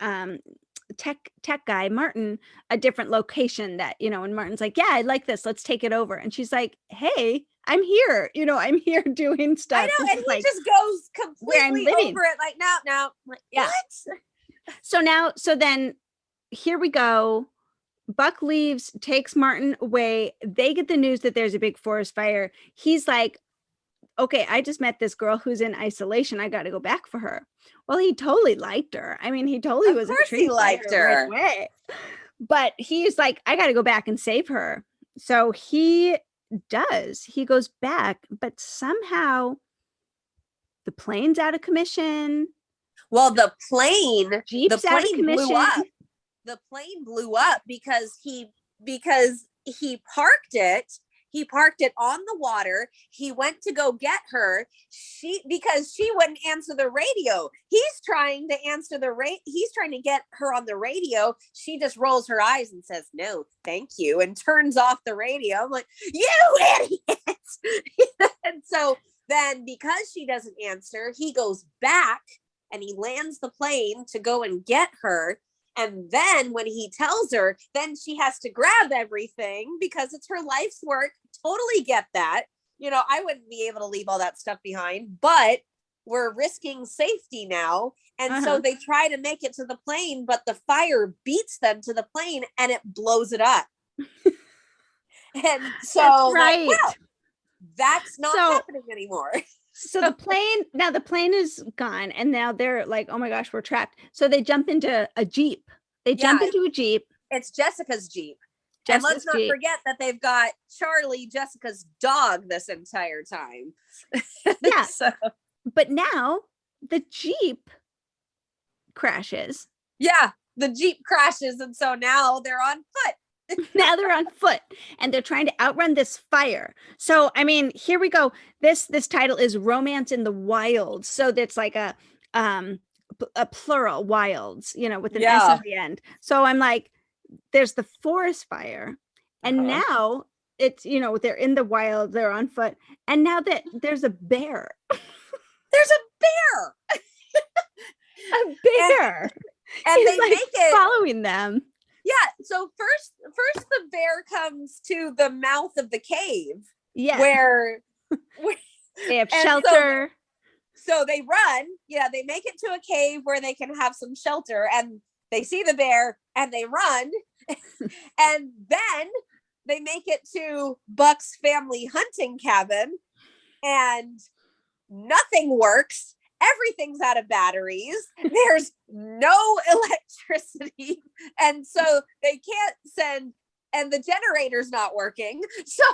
Speaker 2: tech guy, Martin, a different location that, and Martin's like, yeah, I like this. Let's take it over. And she's like, hey, I'm here. I'm here doing stuff.
Speaker 1: I know.
Speaker 2: This
Speaker 1: And
Speaker 2: is
Speaker 1: he
Speaker 2: like
Speaker 1: just goes
Speaker 2: where I'm
Speaker 1: completely
Speaker 2: living.
Speaker 1: over it. Like, now. Like,
Speaker 2: Yeah.
Speaker 1: what?
Speaker 2: So then here we go. Buck leaves, takes Martin away. They get the news that there's a big forest fire. He's like, okay, I just met this girl who's in isolation. I got to go back for her. Well, he totally liked her. I mean, he totally was intrigued.
Speaker 1: He liked
Speaker 2: by
Speaker 1: her
Speaker 2: right away. But he's like, I got to go back and save her. So he does. He goes back, but somehow the plane's out of commission.
Speaker 1: Well, the plane
Speaker 2: blew
Speaker 1: up. The plane blew up because he parked it. He parked it on the water. He went to go get her. Because she wouldn't answer the radio. He's trying to answer he's trying to get her on the radio. She just rolls her eyes and says, no, thank you, and turns off the radio. I'm like, you idiot. And so then because she doesn't answer, he goes back and he lands the plane to go and get her. And then when he tells her, then she has to grab everything because it's her life's work. Totally get that. I wouldn't be able to leave all that stuff behind, but we're risking safety now. And so they try to make it to the plane, but the fire beats them to the plane and it blows it up. And so
Speaker 2: that's right.
Speaker 1: Like, well, that's not happening anymore.
Speaker 2: So the plane is gone, and now they're like, oh my gosh, we're trapped. So they jump into a Jeep.
Speaker 1: It's Jessica's Jeep. And let's not forget that they've got Charlie, Jessica's dog, this entire time.
Speaker 2: Yeah. But now the Jeep crashes.
Speaker 1: Yeah, the Jeep crashes, and so now they're on foot.
Speaker 2: Now they're on foot and they're trying to outrun this fire. So, I mean, here we go. This title is Romance in the Wilds. So that's like a plural, wilds, with an S at the end. So I'm like, there's the forest fire. And now it's, they're in the wild, they're on foot. And now that there's a bear.
Speaker 1: There's a bear.
Speaker 2: A bear.
Speaker 1: And they
Speaker 2: like
Speaker 1: make it
Speaker 2: following them.
Speaker 1: Yeah. So first the bear comes to the mouth of the cave.
Speaker 2: Yeah.
Speaker 1: Where
Speaker 2: they have shelter.
Speaker 1: So they run. Yeah, they make it to a cave where they can have some shelter, and they see the bear and they run. And then they make it to Buck's family hunting cabin, and nothing works. Everything's out of batteries. There's no electricity. And so they can't send, and the generator's not working. So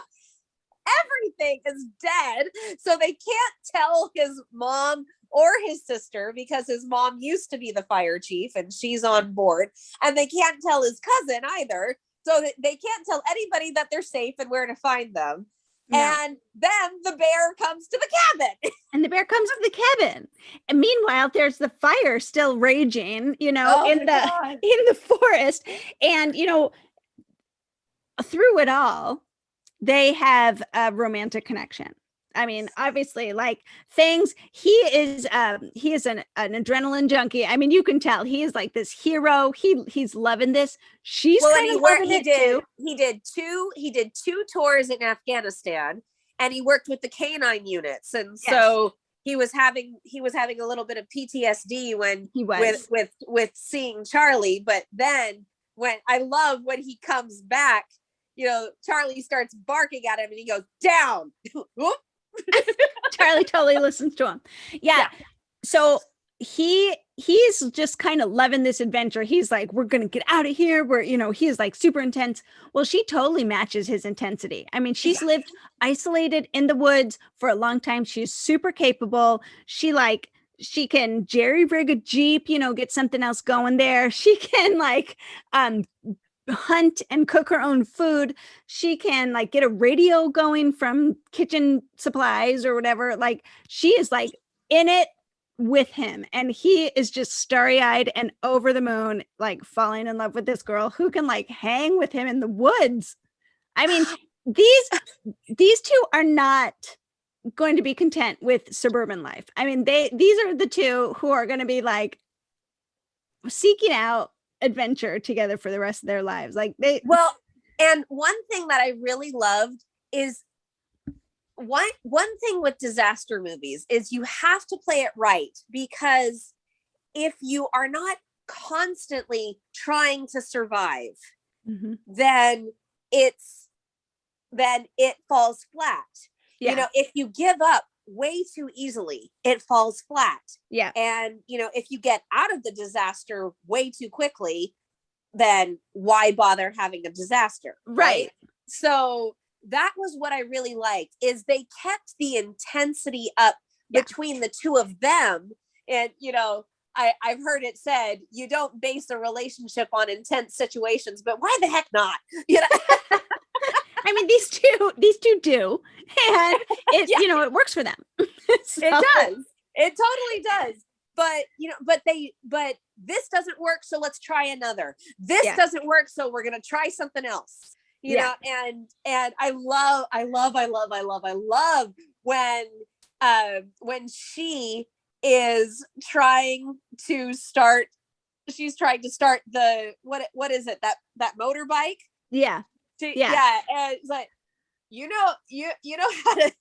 Speaker 1: everything is dead. So they can't tell his mom or his sister, because his mom used to be the fire chief and she's on board. And they can't tell his cousin either. So they can't tell anybody that they're safe and where to find them. No. And then the bear comes to the cabin.
Speaker 2: And the bear comes to the cabin. And meanwhile, there's the fire still raging, in the forest. And, through it all, they have a romantic connection. I mean, obviously, like things, he is an adrenaline junkie. I mean, you can tell he is like this hero. He's loving this. She's kind of loving it too.
Speaker 1: He did two tours in Afghanistan, and he worked with the canine units. And so he was having a little bit of PTSD when he was with seeing Charlie. But then when he comes back, Charlie starts barking at him and he goes, down.
Speaker 2: Charlie totally listens to him. Yeah. So he's just kind of loving this adventure. He's like, we're going to get out of here. He is like super intense. Well, she totally matches his intensity. I mean, she's lived isolated in the woods for a long time. She's super capable. She can jerry rig a Jeep, get something else going there. She can hunt and cook her own food. She can get a radio going from kitchen supplies or whatever. She is in it with him, and he is just starry-eyed and over the moon, falling in love with this girl who can hang with him in the woods. I mean, these two are not going to be content with suburban life. I mean, these are the two who are going to be seeking out adventure together for the rest of their lives. Like they
Speaker 1: Well, and one thing that I really loved is one thing with disaster movies is you have to play it right, because if you are not constantly trying to survive, then it falls flat.
Speaker 2: Yeah.
Speaker 1: You know, if you give up way too easily, it falls flat.
Speaker 2: Yeah.
Speaker 1: And, you know, if you get out of the disaster way too quickly, then why bother having a disaster? Right. So that was what I really liked, is they kept the intensity up between the two of them. And, you know, I've heard it said, you don't base a relationship on intense situations, but why the heck not? You know?
Speaker 2: I mean, these two do, and it you know, it works for them. So.
Speaker 1: It does. It totally does. But you know, but this doesn't work, so let's try another. This doesn't work, so we're gonna try something else. You know, and I love when she is trying to start. She's trying to start the what is it, that motorbike?
Speaker 2: Yeah.
Speaker 1: And it's like, you know how to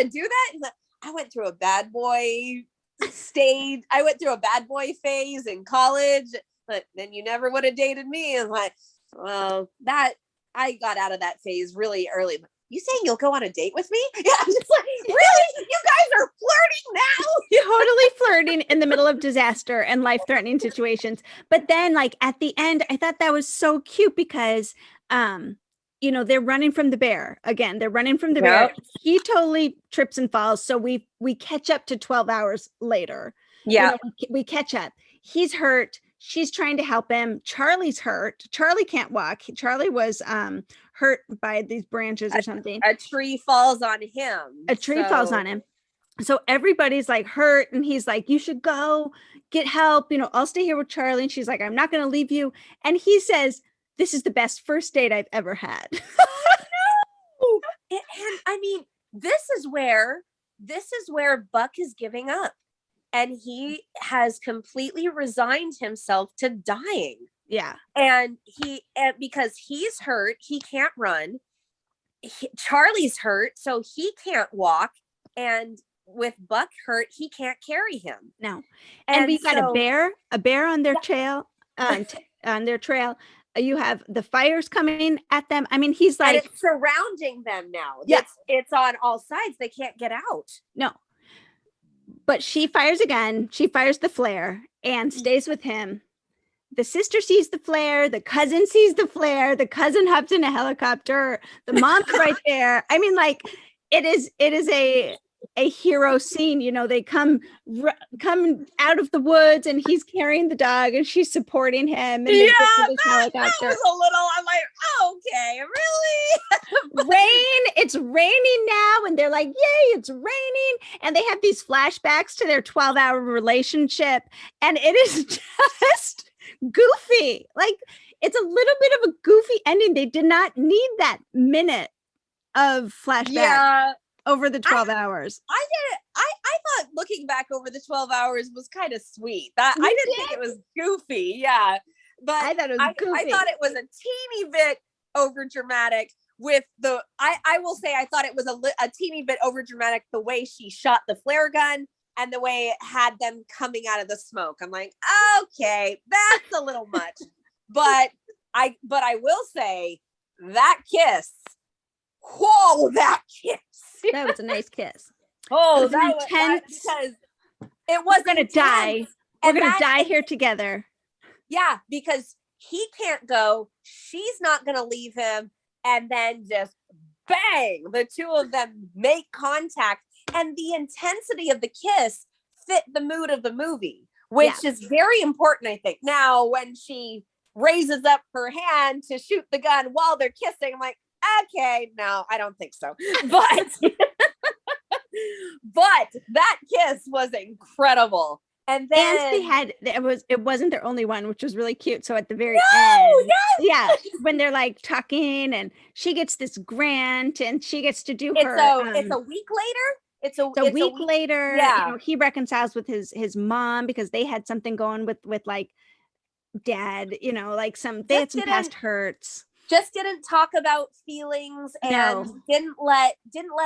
Speaker 1: do that. Like, I went through a bad boy stage. I went through a bad boy phase in college, but then you never would have dated me. And like, well, that I got out of that phase really early. You saying you'll go on a date with me? Yeah, I'm just like, really? You guys are flirting now?
Speaker 2: Totally flirting in the middle of disaster and life-threatening situations. But then, like at the end, I thought that was so cute because you know, they're running from the bear again. They're running from the bear. He totally trips and falls. So we catch up to 12 hours later.
Speaker 1: Yeah.
Speaker 2: You know, we catch up. He's hurt. She's trying to help him. Charlie's hurt. Charlie can't walk. Charlie was hurt by these branches or something.
Speaker 1: A tree falls on him.
Speaker 2: A tree falls on him. So everybody's like hurt, and he's like, you should go get help. You know, I'll stay here with Charlie. And she's like, I'm not going to leave you. And he says, this is the best first date I've ever had.
Speaker 1: No. And I mean, this is where Buck is giving up, and he has completely resigned himself to dying.
Speaker 2: Yeah.
Speaker 1: And because he's hurt, he can't run. Charlie's hurt, so he can't walk. And with Buck hurt, he can't carry him.
Speaker 2: No. And we've got a bear on their trail, on their trail. You have the fires coming at them. I mean, he's like,
Speaker 1: and it's surrounding them now.
Speaker 2: Yeah.
Speaker 1: It's on all sides. They can't get out.
Speaker 2: No. But she fires again. She fires the flare and stays with him. The sister sees the flare. The cousin sees the flare. The cousin hops in a helicopter. The mom's right there. I mean, like, it is a hero scene. You know, they come out of the woods, and he's carrying the dog, and she's supporting him. And
Speaker 1: that was a little. I'm like, okay, really?
Speaker 2: It's raining now, and they're like, yay, it's raining, and they have these flashbacks to their 12-hour relationship, and it is just goofy. Like, it's a little bit of a goofy ending. They did not need that minute of flashback over the 12 hours.
Speaker 1: I thought looking back over the 12 hours was kind of sweet. I didn't think it was goofy. Yeah. But
Speaker 2: I thought it was goofy.
Speaker 1: I thought it was a teeny bit over dramatic with the, I will say, I thought it was a teeny bit over dramatic the way she shot the flare gun and the way it had them coming out of the smoke. I'm like, okay, that's a little much. But I will say that kiss. Whoa, that kiss.
Speaker 2: That was a nice kiss.
Speaker 1: Oh, that was intense. Because it was
Speaker 2: gonna die. We're gonna die here together.
Speaker 1: Yeah, because he can't go. She's not gonna leave him. And then just bang, the two of them make contact. And the intensity of the kiss fit the mood of the movie, which is very important, I think. Now, when she raises up her hand to shoot the gun while they're kissing, I'm like, okay, no, I don't think so. But but that kiss was incredible. And then
Speaker 2: it wasn't their only one, which was really cute. So at the very end, when they're like talking, and she gets this grant, and she gets to do
Speaker 1: it's a week later. It's a
Speaker 2: week later. Yeah, you know, he reconciles with his mom because they had something going with like dad, you know, like they had some past hurts.
Speaker 1: Just didn't talk about feelings and
Speaker 2: No.
Speaker 1: didn't let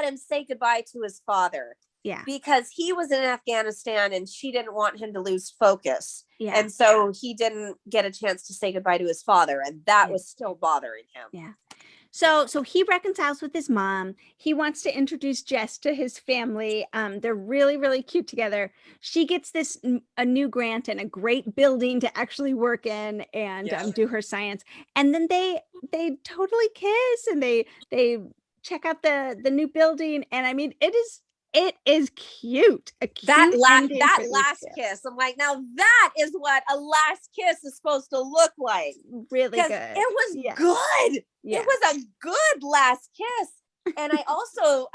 Speaker 1: him say goodbye to his father.
Speaker 2: Yeah.
Speaker 1: Because he was in Afghanistan and she didn't want him to lose focus.
Speaker 2: Yeah.
Speaker 1: And so he didn't get a chance to say goodbye to his father. And that was still bothering him.
Speaker 2: Yeah. So he reconciles with his mom. He wants to introduce Jess to his family. They're really, really cute together. She gets a new grant and a great building to actually work in and do her science. And then they totally kiss and they check out the new building. And I mean, it is cute. A cute
Speaker 1: that
Speaker 2: ending
Speaker 1: last kiss. I'm like, now that is what a last kiss is supposed to look like.
Speaker 2: Really good.
Speaker 1: It was good.
Speaker 2: Yeah.
Speaker 1: It was a good last kiss. And I also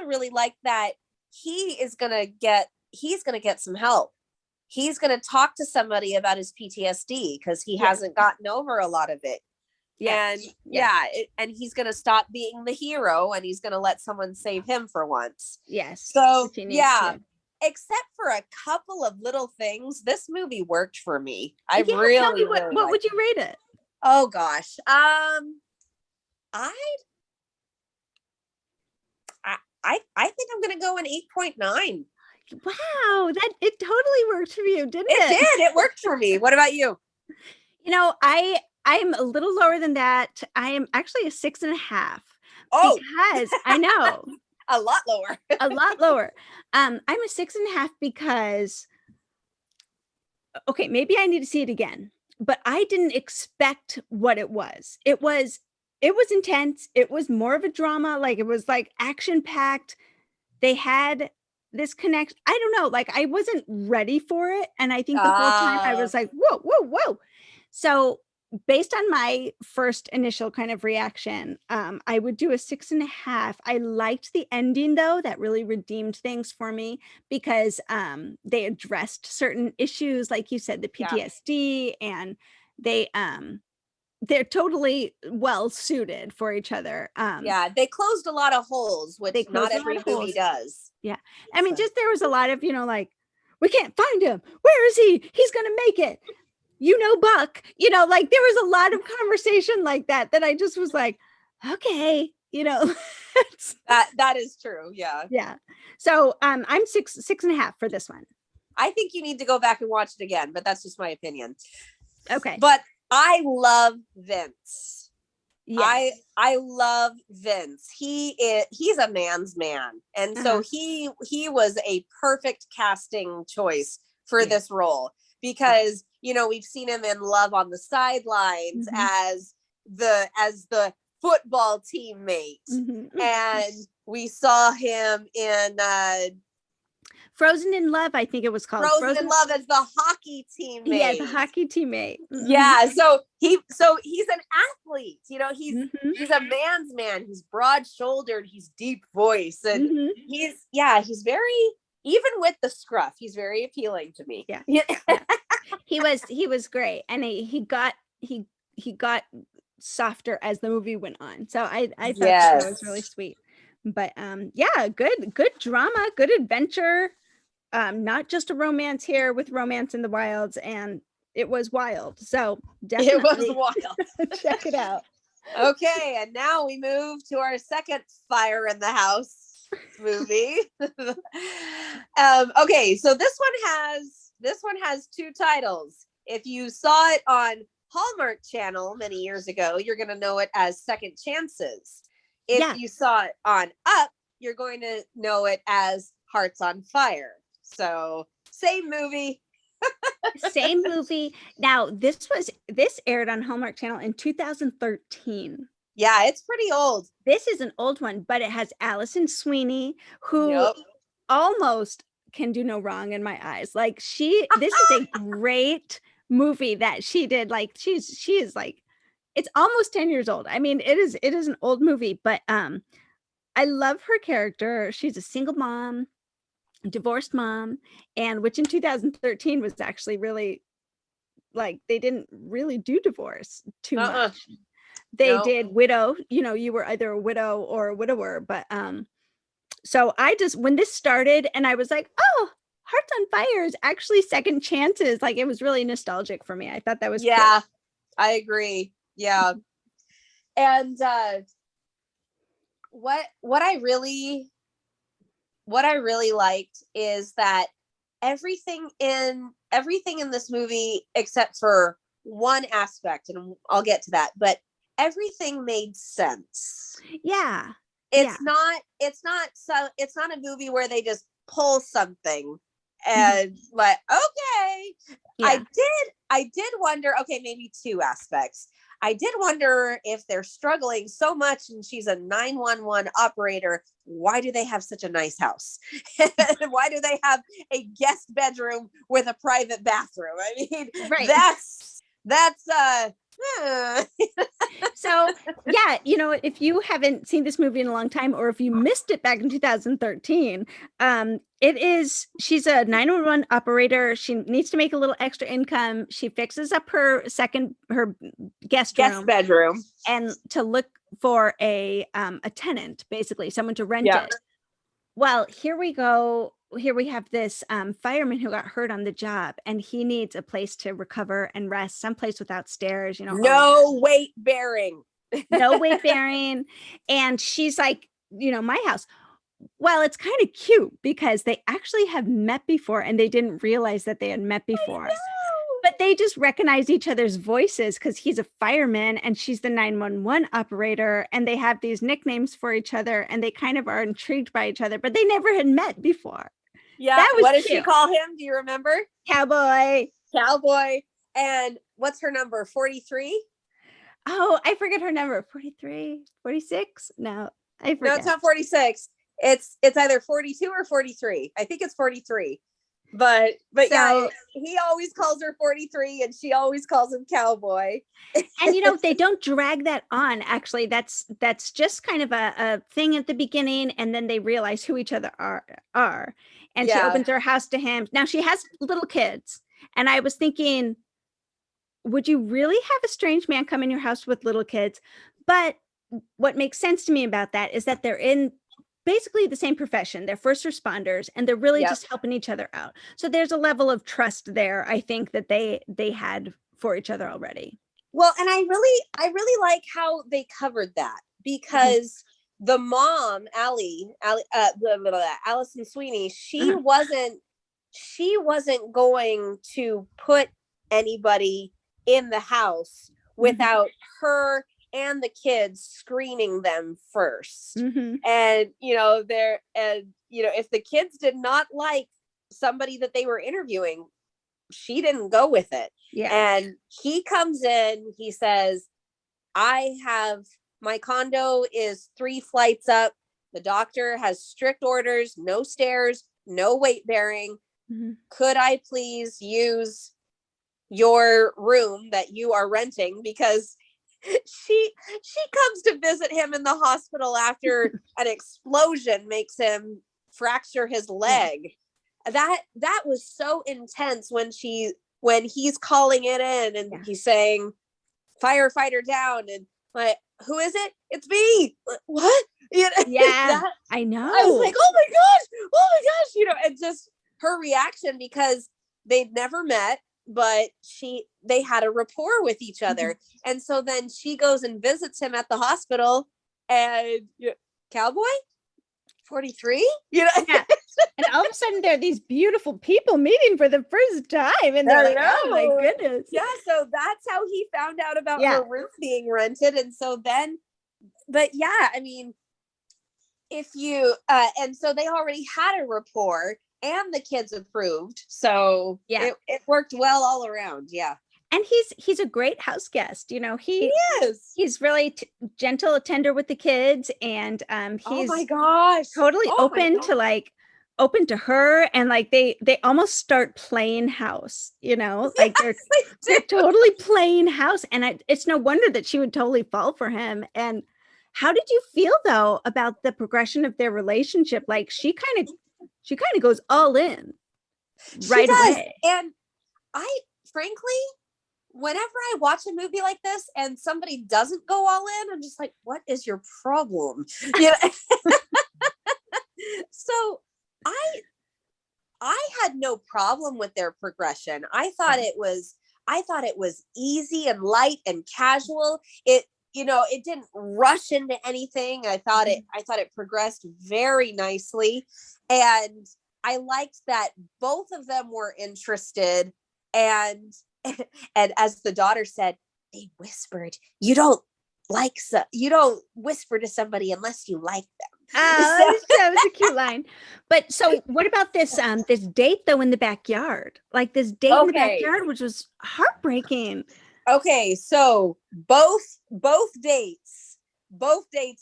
Speaker 1: really like that he's gonna get some help. He's gonna talk to somebody about his PTSD because he hasn't gotten over a lot of it. And and he's gonna stop being the hero and he's gonna let someone save him for once.
Speaker 2: Yes.
Speaker 1: So except for a couple of little things, this movie worked for me. I really
Speaker 2: what would you rate it?
Speaker 1: Oh gosh. I think I'm gonna go an 8.9.
Speaker 2: Wow, it totally worked for you, didn't it?
Speaker 1: It did. It worked for me. What about you?
Speaker 2: You know, I'm a little lower than that. I am actually a 6.5.
Speaker 1: Oh,
Speaker 2: because I know
Speaker 1: a lot lower.
Speaker 2: A lot lower. I'm a 6.5 because okay, maybe I need to see it again, but I didn't expect what it was. It was intense. It was more of a drama. Like it was like action packed. They had this connect. I don't know. Like I wasn't ready for it. And I think the whole time I was like, whoa, whoa, whoa. So based on my first initial kind of reaction, I would do a 6.5. I liked the ending though. That really redeemed things for me because they addressed certain issues, like you said, the PTSD, and they're totally well suited for each other.
Speaker 1: They closed a lot of holes, which not every movie does.
Speaker 2: Yeah. I mean, just there was a lot of, like, we can't find him. Where is he? He's going to make it. Buck, like there was a lot of conversation like that I just was like, okay,
Speaker 1: that is true. Yeah.
Speaker 2: Yeah. So I'm 6.5 for this one.
Speaker 1: I think you need to go back and watch it again, but that's just my opinion.
Speaker 2: Okay.
Speaker 1: But I love Vince.
Speaker 2: Yes.
Speaker 1: I love Vince. He's a man's man. And so he was a perfect casting choice for this role because we've seen him in Love on the Sidelines as the football teammate. And we saw him in
Speaker 2: Frozen in Love, I think it was called.
Speaker 1: Frozen in Love as the hockey teammate.
Speaker 2: Yeah, the hockey teammate.
Speaker 1: Yeah, so he's an athlete. He's a man's man. He's broad-shouldered. He's deep voice, and he's very, even with the scruff, he's very appealing to me.
Speaker 2: Yeah. He was great, and he got softer as the movie went on. So I thought that was really sweet. But good drama, good adventure. Not just a romance here with Romance in the Wilds, and it was wild. So definitely
Speaker 1: it was wild.
Speaker 2: Check it out.
Speaker 1: Okay, and now we move to our second Fire in the House movie. Okay, so this one has two titles. If you saw it on Hallmark Channel many years ago, you're going to know it as Second Chances. If you saw it on Up, you're going to know it as Hearts on Fire. So same movie.
Speaker 2: Same movie. Now this aired on Hallmark Channel in 2013.
Speaker 1: Yeah, it's pretty old.
Speaker 2: This is an old one, but it has Allison Sweeney, who almost can do no wrong in my eyes. Like this is a great movie that she did. Like she is like, it's almost 10 years old. I mean, it is an old movie, but I love her character. She's a single mom, divorced mom, and which in 2013 was actually really, like, they didn't really do divorce too much. They did widow, you were either a widow or a widower, but so when this started and I was like, oh, Hearts on Fire is actually second chances. Like, it was really nostalgic for me. I thought that was cool.
Speaker 1: I agree. Yeah. And what I really liked is that everything in this movie, except for one aspect, and I'll get to that, but everything made sense.
Speaker 2: Yeah.
Speaker 1: It's not a movie where they just pull something and like, okay. Yeah. I did wonder, okay, maybe two aspects. I did wonder if they're struggling so much and she's a 911 operator, why do they have such a nice house? Why do they have a guest bedroom with a private bathroom? I mean, right. That's
Speaker 2: So yeah, if you haven't seen this movie in a long time, or if you missed it back in 2013, she's a 911 operator. She needs to make a little extra income. She fixes up her guest
Speaker 1: bedroom
Speaker 2: and to look for a tenant, basically someone to rent it. Well, here we go. Here we have this fireman who got hurt on the job, and he needs a place to recover and rest, someplace without stairs,
Speaker 1: no weight bearing.
Speaker 2: No weight bearing. And she's like, my house. Well, it's kind of cute because they actually have met before and they didn't realize that they had met before. But they just recognize each other's voices because he's a fireman and she's the 911 operator, and they have these nicknames for each other, and they kind of are intrigued by each other, but they never had met before.
Speaker 1: Yeah. That was what did she call him? Do you remember?
Speaker 2: Cowboy.
Speaker 1: And what's her number? 43?
Speaker 2: Oh, I forget her number. 43, 46? No, I forget.
Speaker 1: No, it's not 46. It's either 42 or 43. I think it's 43. But so, yeah, he always calls her 43 and she always calls him Cowboy.
Speaker 2: And they don't drag that on. Actually, that's just kind of a thing at the beginning, and then they realize who each other are. And she opens her house to him. Now she has little kids, and I was thinking, would you really have a strange man come in your house with little kids? But what makes sense to me about that is that they're in basically the same profession. They're first responders, and they're really just helping each other out. So there's a level of trust there, I think, that they had for each other already.
Speaker 1: Well, and I really like how they covered that, because the mom, Allison Sweeney, she wasn't going to put anybody in the house without her and the kids screening them first. And if the kids did not like somebody that they were interviewing, she didn't go with it. And he comes in, he says, my condo is 3 flights up. The doctor has strict orders, no stairs, no weight bearing. Could I please use your room that you are renting? Because she comes to visit him in the hospital after an explosion makes him fracture his leg. That was so intense when he's calling it in and he's saying, firefighter down, and like, who is it? It's me. What?
Speaker 2: I know.
Speaker 1: I was like, oh my gosh, and just her reaction, because they'd never met, but they had a rapport with each other. And so then she goes and visits him at the hospital, and Cowboy 43,
Speaker 2: and all of a sudden there are these beautiful people meeting for the first time, and they're like, oh my goodness.
Speaker 1: So that's how he found out about her room being rented. And so then, but I mean, if you and so they already had a rapport, and the kids approved, so it worked well all around.
Speaker 2: And he's a great house guest. He
Speaker 1: is.
Speaker 2: He's really gentle, tender with the kids, and he's
Speaker 1: oh my gosh,
Speaker 2: totally open to her, and like they almost start playing house. Like they're totally playing house, and it's no wonder that she would totally fall for him. And how did you feel though about the progression of their relationship? Like she kind of goes all in right away.
Speaker 1: And I frankly, whenever I watch a movie like this and somebody doesn't go all in, I'm just like, what is your problem? So I had no problem with their progression. I thought it was easy and light and casual. It didn't rush into anything. I thought it progressed very nicely. And I liked that both of them were interested. And and as the daughter said, they whispered, you don't whisper to somebody unless you like them.
Speaker 2: Oh, that was a cute line. But so what about this this date though in the backyard? Like this date in the backyard, which was heartbreaking.
Speaker 1: Okay, so both dates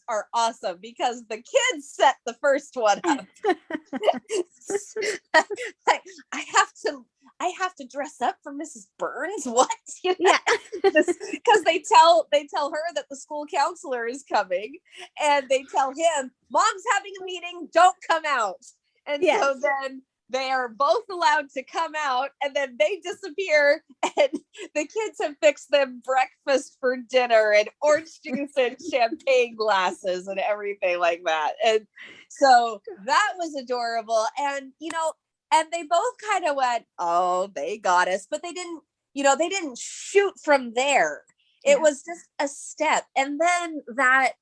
Speaker 1: are awesome because the kids set the first one up. Like, I have to dress up for Mrs. Burns. What?
Speaker 2: Yeah.
Speaker 1: Because they tell her that the school counselor is coming, and they tell him, Mom's having a meeting, don't come out. And so then they are both allowed to come out, and then they disappear, and the kids have fixed them breakfast for dinner and orange juice and champagne glasses and everything like that. And so that was adorable. And and they both kind of went, oh, they got us, but they didn't shoot from there. It was just a step. And then that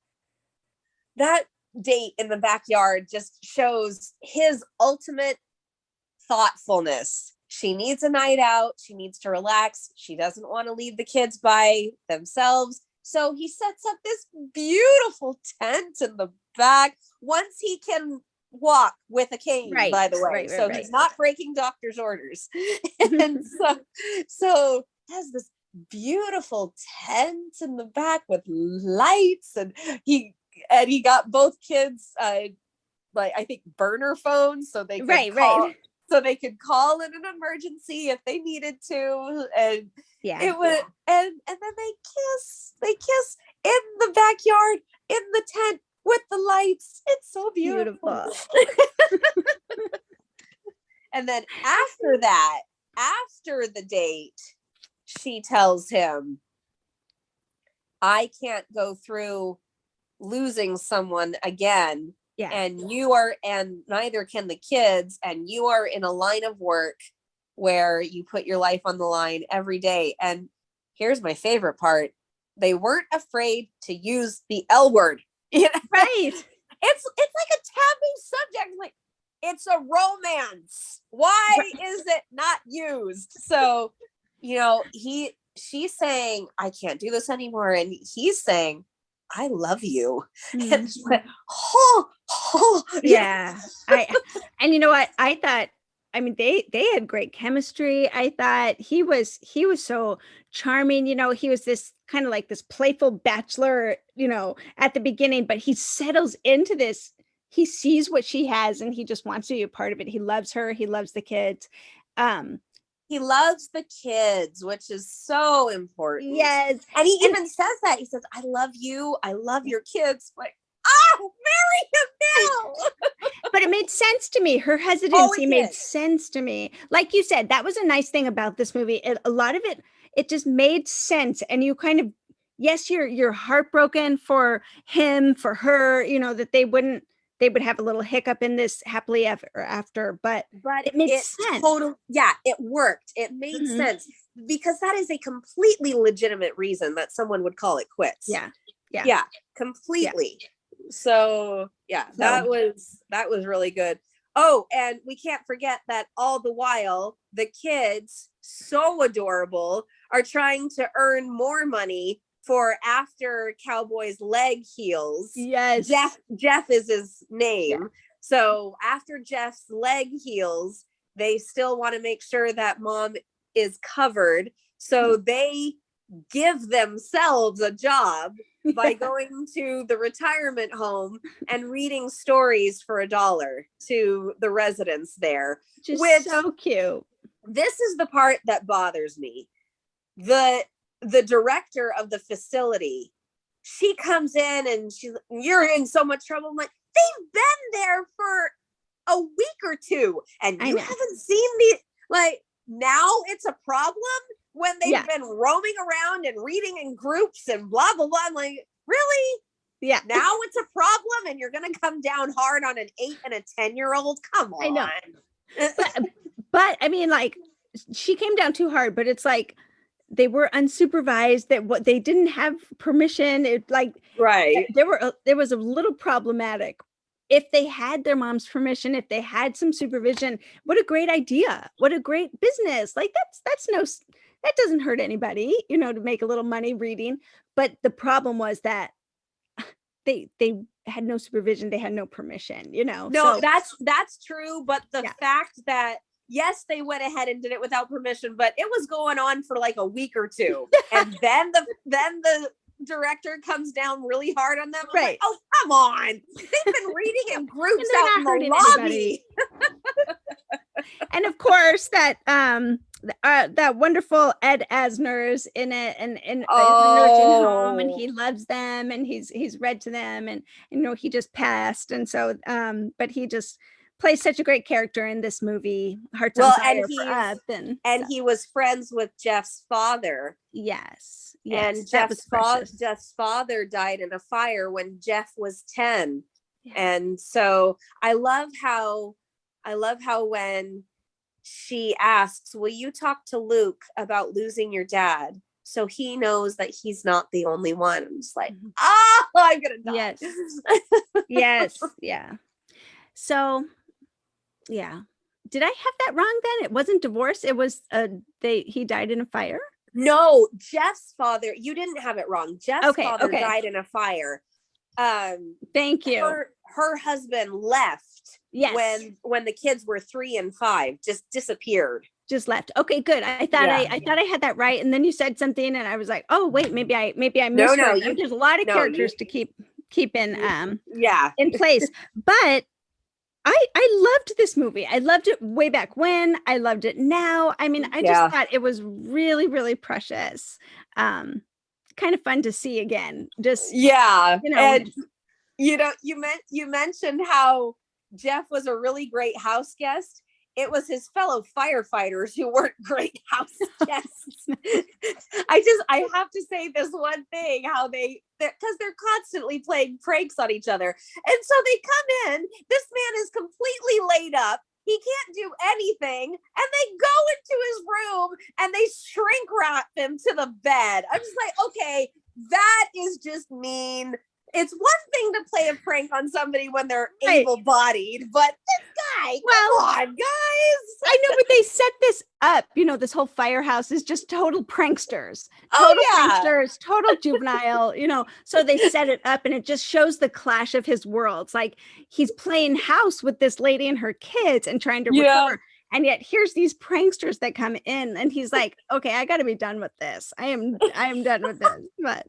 Speaker 1: date in the backyard just shows his ultimate thoughtfulness. She needs a night out. She needs to relax. She doesn't want to leave the kids by themselves. So he sets up this beautiful tent in the back. Once he can walk with a cane, by the way. He's not breaking doctor's orders. And so has this beautiful tent in the back with lights, and he got both kids like I think burner phones so they could so they could call in an emergency if they needed to. And it was and then they kiss in the backyard in the tent with the lights. It's so beautiful. And then after the date, she tells him, I can't go through losing someone again.
Speaker 2: Yeah.
Speaker 1: And neither can the kids. And you are in a line of work where you put your life on the line every day. And here's my favorite part. They weren't afraid to use the L word.
Speaker 2: Right.
Speaker 1: It's like a taboo subject. Like, it's a romance. Why is it not used? So, she's saying, I can't do this anymore. And he's saying, I love you. Mm-hmm. And she went,
Speaker 2: yeah. And you know what? I thought, I mean, they had great chemistry. I thought he was so charming. He was this kind of like this playful bachelor, at the beginning, but he settles into this. He sees what she has and he just wants to be a part of it. He loves her. He loves the kids.
Speaker 1: He loves the kids, which is so important.
Speaker 2: Yes.
Speaker 1: And he even says that. He says, I love you. I love your kids. Like, marry him now.
Speaker 2: But it made sense to me. Her hesitancy made sense to me. Like you said, that was a nice thing about this movie. A lot of it just made sense. And you kind of, yes, you're heartbroken for him, for her, that they would have a little hiccup in this happily ever after, but it made sense.
Speaker 1: It worked. It made sense because that is a completely legitimate reason that someone would call it quits. Yeah, completely. Yeah. So that was really good. Oh, and we can't forget that all the while the kids, so adorable, are trying to earn more money for after Cowboy's leg heals.
Speaker 2: Yes.
Speaker 1: Jeff is his name. Yeah. So after Jeff's leg heals, they still want to make sure that Mom is covered. So they give themselves a job by going to the retirement home and reading stories for $1 to the residents there.
Speaker 2: Which so cute.
Speaker 1: This is the part that bothers me. The director of the facility, she comes in and you're in so much trouble. I'm like, they've been there for a week or two and you haven't seen now it's a problem when they've been roaming around and reading in groups and blah, blah, blah. I'm like, really?
Speaker 2: Yeah.
Speaker 1: Now it's a problem and you're going to come down hard on an 8 and a 10-year-old? Come on.
Speaker 2: I know. But I mean, like, she came down too hard, but it's like they were unsupervised, that what they didn't have permission. It like
Speaker 1: Right.
Speaker 2: there was a little problematic. If they had their mom's permission, if they had some supervision, what a great idea. What a great business. Like that doesn't hurt anybody, to make a little money reading. But the problem was that they had no supervision, they had no permission,
Speaker 1: No,
Speaker 2: so
Speaker 1: that's true. But the fact that, yes, they went ahead and did it without permission, but it was going on for like a week or two. And then the director comes down really hard on them. I'm
Speaker 2: Right.
Speaker 1: like, oh, come on. They've been reading in groups
Speaker 2: they're
Speaker 1: out
Speaker 2: not
Speaker 1: in the
Speaker 2: hurting
Speaker 1: lobby.
Speaker 2: And of course that wonderful Ed Asner's in it, and in the nursing home, and he loves them, and he's read to them, and he just passed, and so but he just plays such a great character in this movie, Hearts on Fire for Up,
Speaker 1: and he was friends with Jeff's father.
Speaker 2: Yes,
Speaker 1: and Jeff's father died in a fire when Jeff was 10. Yeah. And so I love how when she asks, will you talk to Luke about losing your dad, so he knows that he's not the only one? I'm just like, I'm gonna die.
Speaker 2: Yes. Yeah. So yeah, did I have that wrong then? It wasn't divorce, it was he died in a fire.
Speaker 1: No, Jeff's father, you didn't have it wrong. Jeff's father died in a fire.
Speaker 2: Thank you.
Speaker 1: Her husband left. Yes. When the kids were 3 and 5, just disappeared.
Speaker 2: Just left. Okay, good. I thought I had that right, and then you said something, and I was like, oh wait, maybe I missed. No, there's a lot of characters to keep in in place, but I loved this movie. I loved it way back when. I loved it now. I mean, I just thought it was really, really precious. Kind of fun to see again. Just
Speaker 1: and you mentioned how Jeff was a really great house guest. It was his fellow firefighters who weren't great house guests. I have to say this one thing, how because they're constantly playing pranks on each other. And so they come in, this man is completely laid up. He can't do anything. And they go into his room and they shrink wrap him to the bed. I'm just like, okay, that is just mean. It's one thing to play a prank on somebody when they're able-bodied, but this guy, come on, guys.
Speaker 2: I know, but they set this up, this whole firehouse is just total pranksters. Pranksters, total juvenile, so they set it up, and it just shows the clash of his worlds. Like, he's playing house with this lady and her kids and trying to recover. And yet here's these pranksters that come in, and he's like, okay, I got to be done with this. I am done with this. But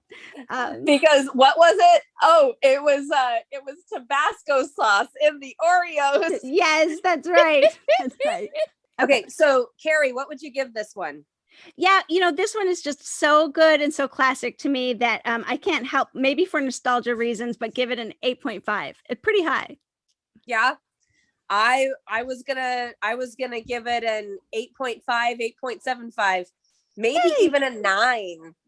Speaker 1: because what was it? Oh, it was Tabasco sauce in the Oreos.
Speaker 2: Yes, that's right. That's right.
Speaker 1: Okay, so Kari, what would you give this one?
Speaker 2: Yeah, this one is just so good and so classic to me that I can't help, maybe for nostalgia reasons, but give it an 8.5. It's pretty high.
Speaker 1: Yeah. I was gonna give it an 8.5, 8.75, maybe even a 9.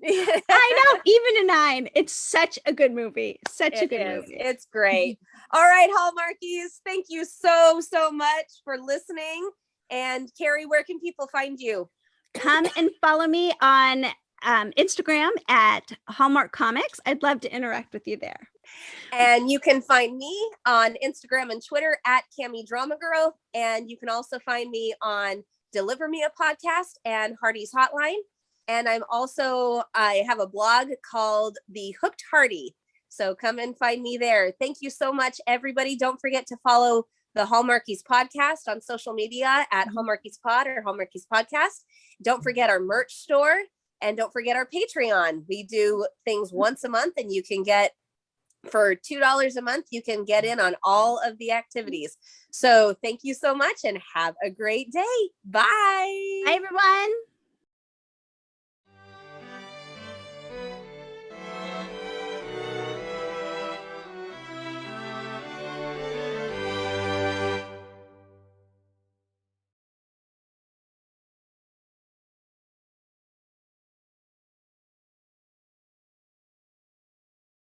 Speaker 2: I know, even a 9. It's such a good movie. Such a good movie.
Speaker 1: It's great. All right, Hallmarkies, thank you so much for listening. And Kari, where can people find you?
Speaker 2: Come and follow me on Instagram at Hallmark Comics. I'd love to interact with you there.
Speaker 1: And you can find me on Instagram and Twitter at Kami Drama Girl. And you can also find me on Deliver Me a Podcast and Hardy's Hotline. And I have a blog called The Hooked Hardy. So come and find me there. Thank you so much, everybody. Don't forget to follow the Hallmarkies Podcast on social media at Hallmarkies Pod or Hallmarkies Podcast. Don't forget our merch store, and don't forget our Patreon. We do things once a month, and you can get, for $2 a month, you can get in on all of the activities. So thank you so much, and have a great day. Bye.
Speaker 2: Bye, everyone.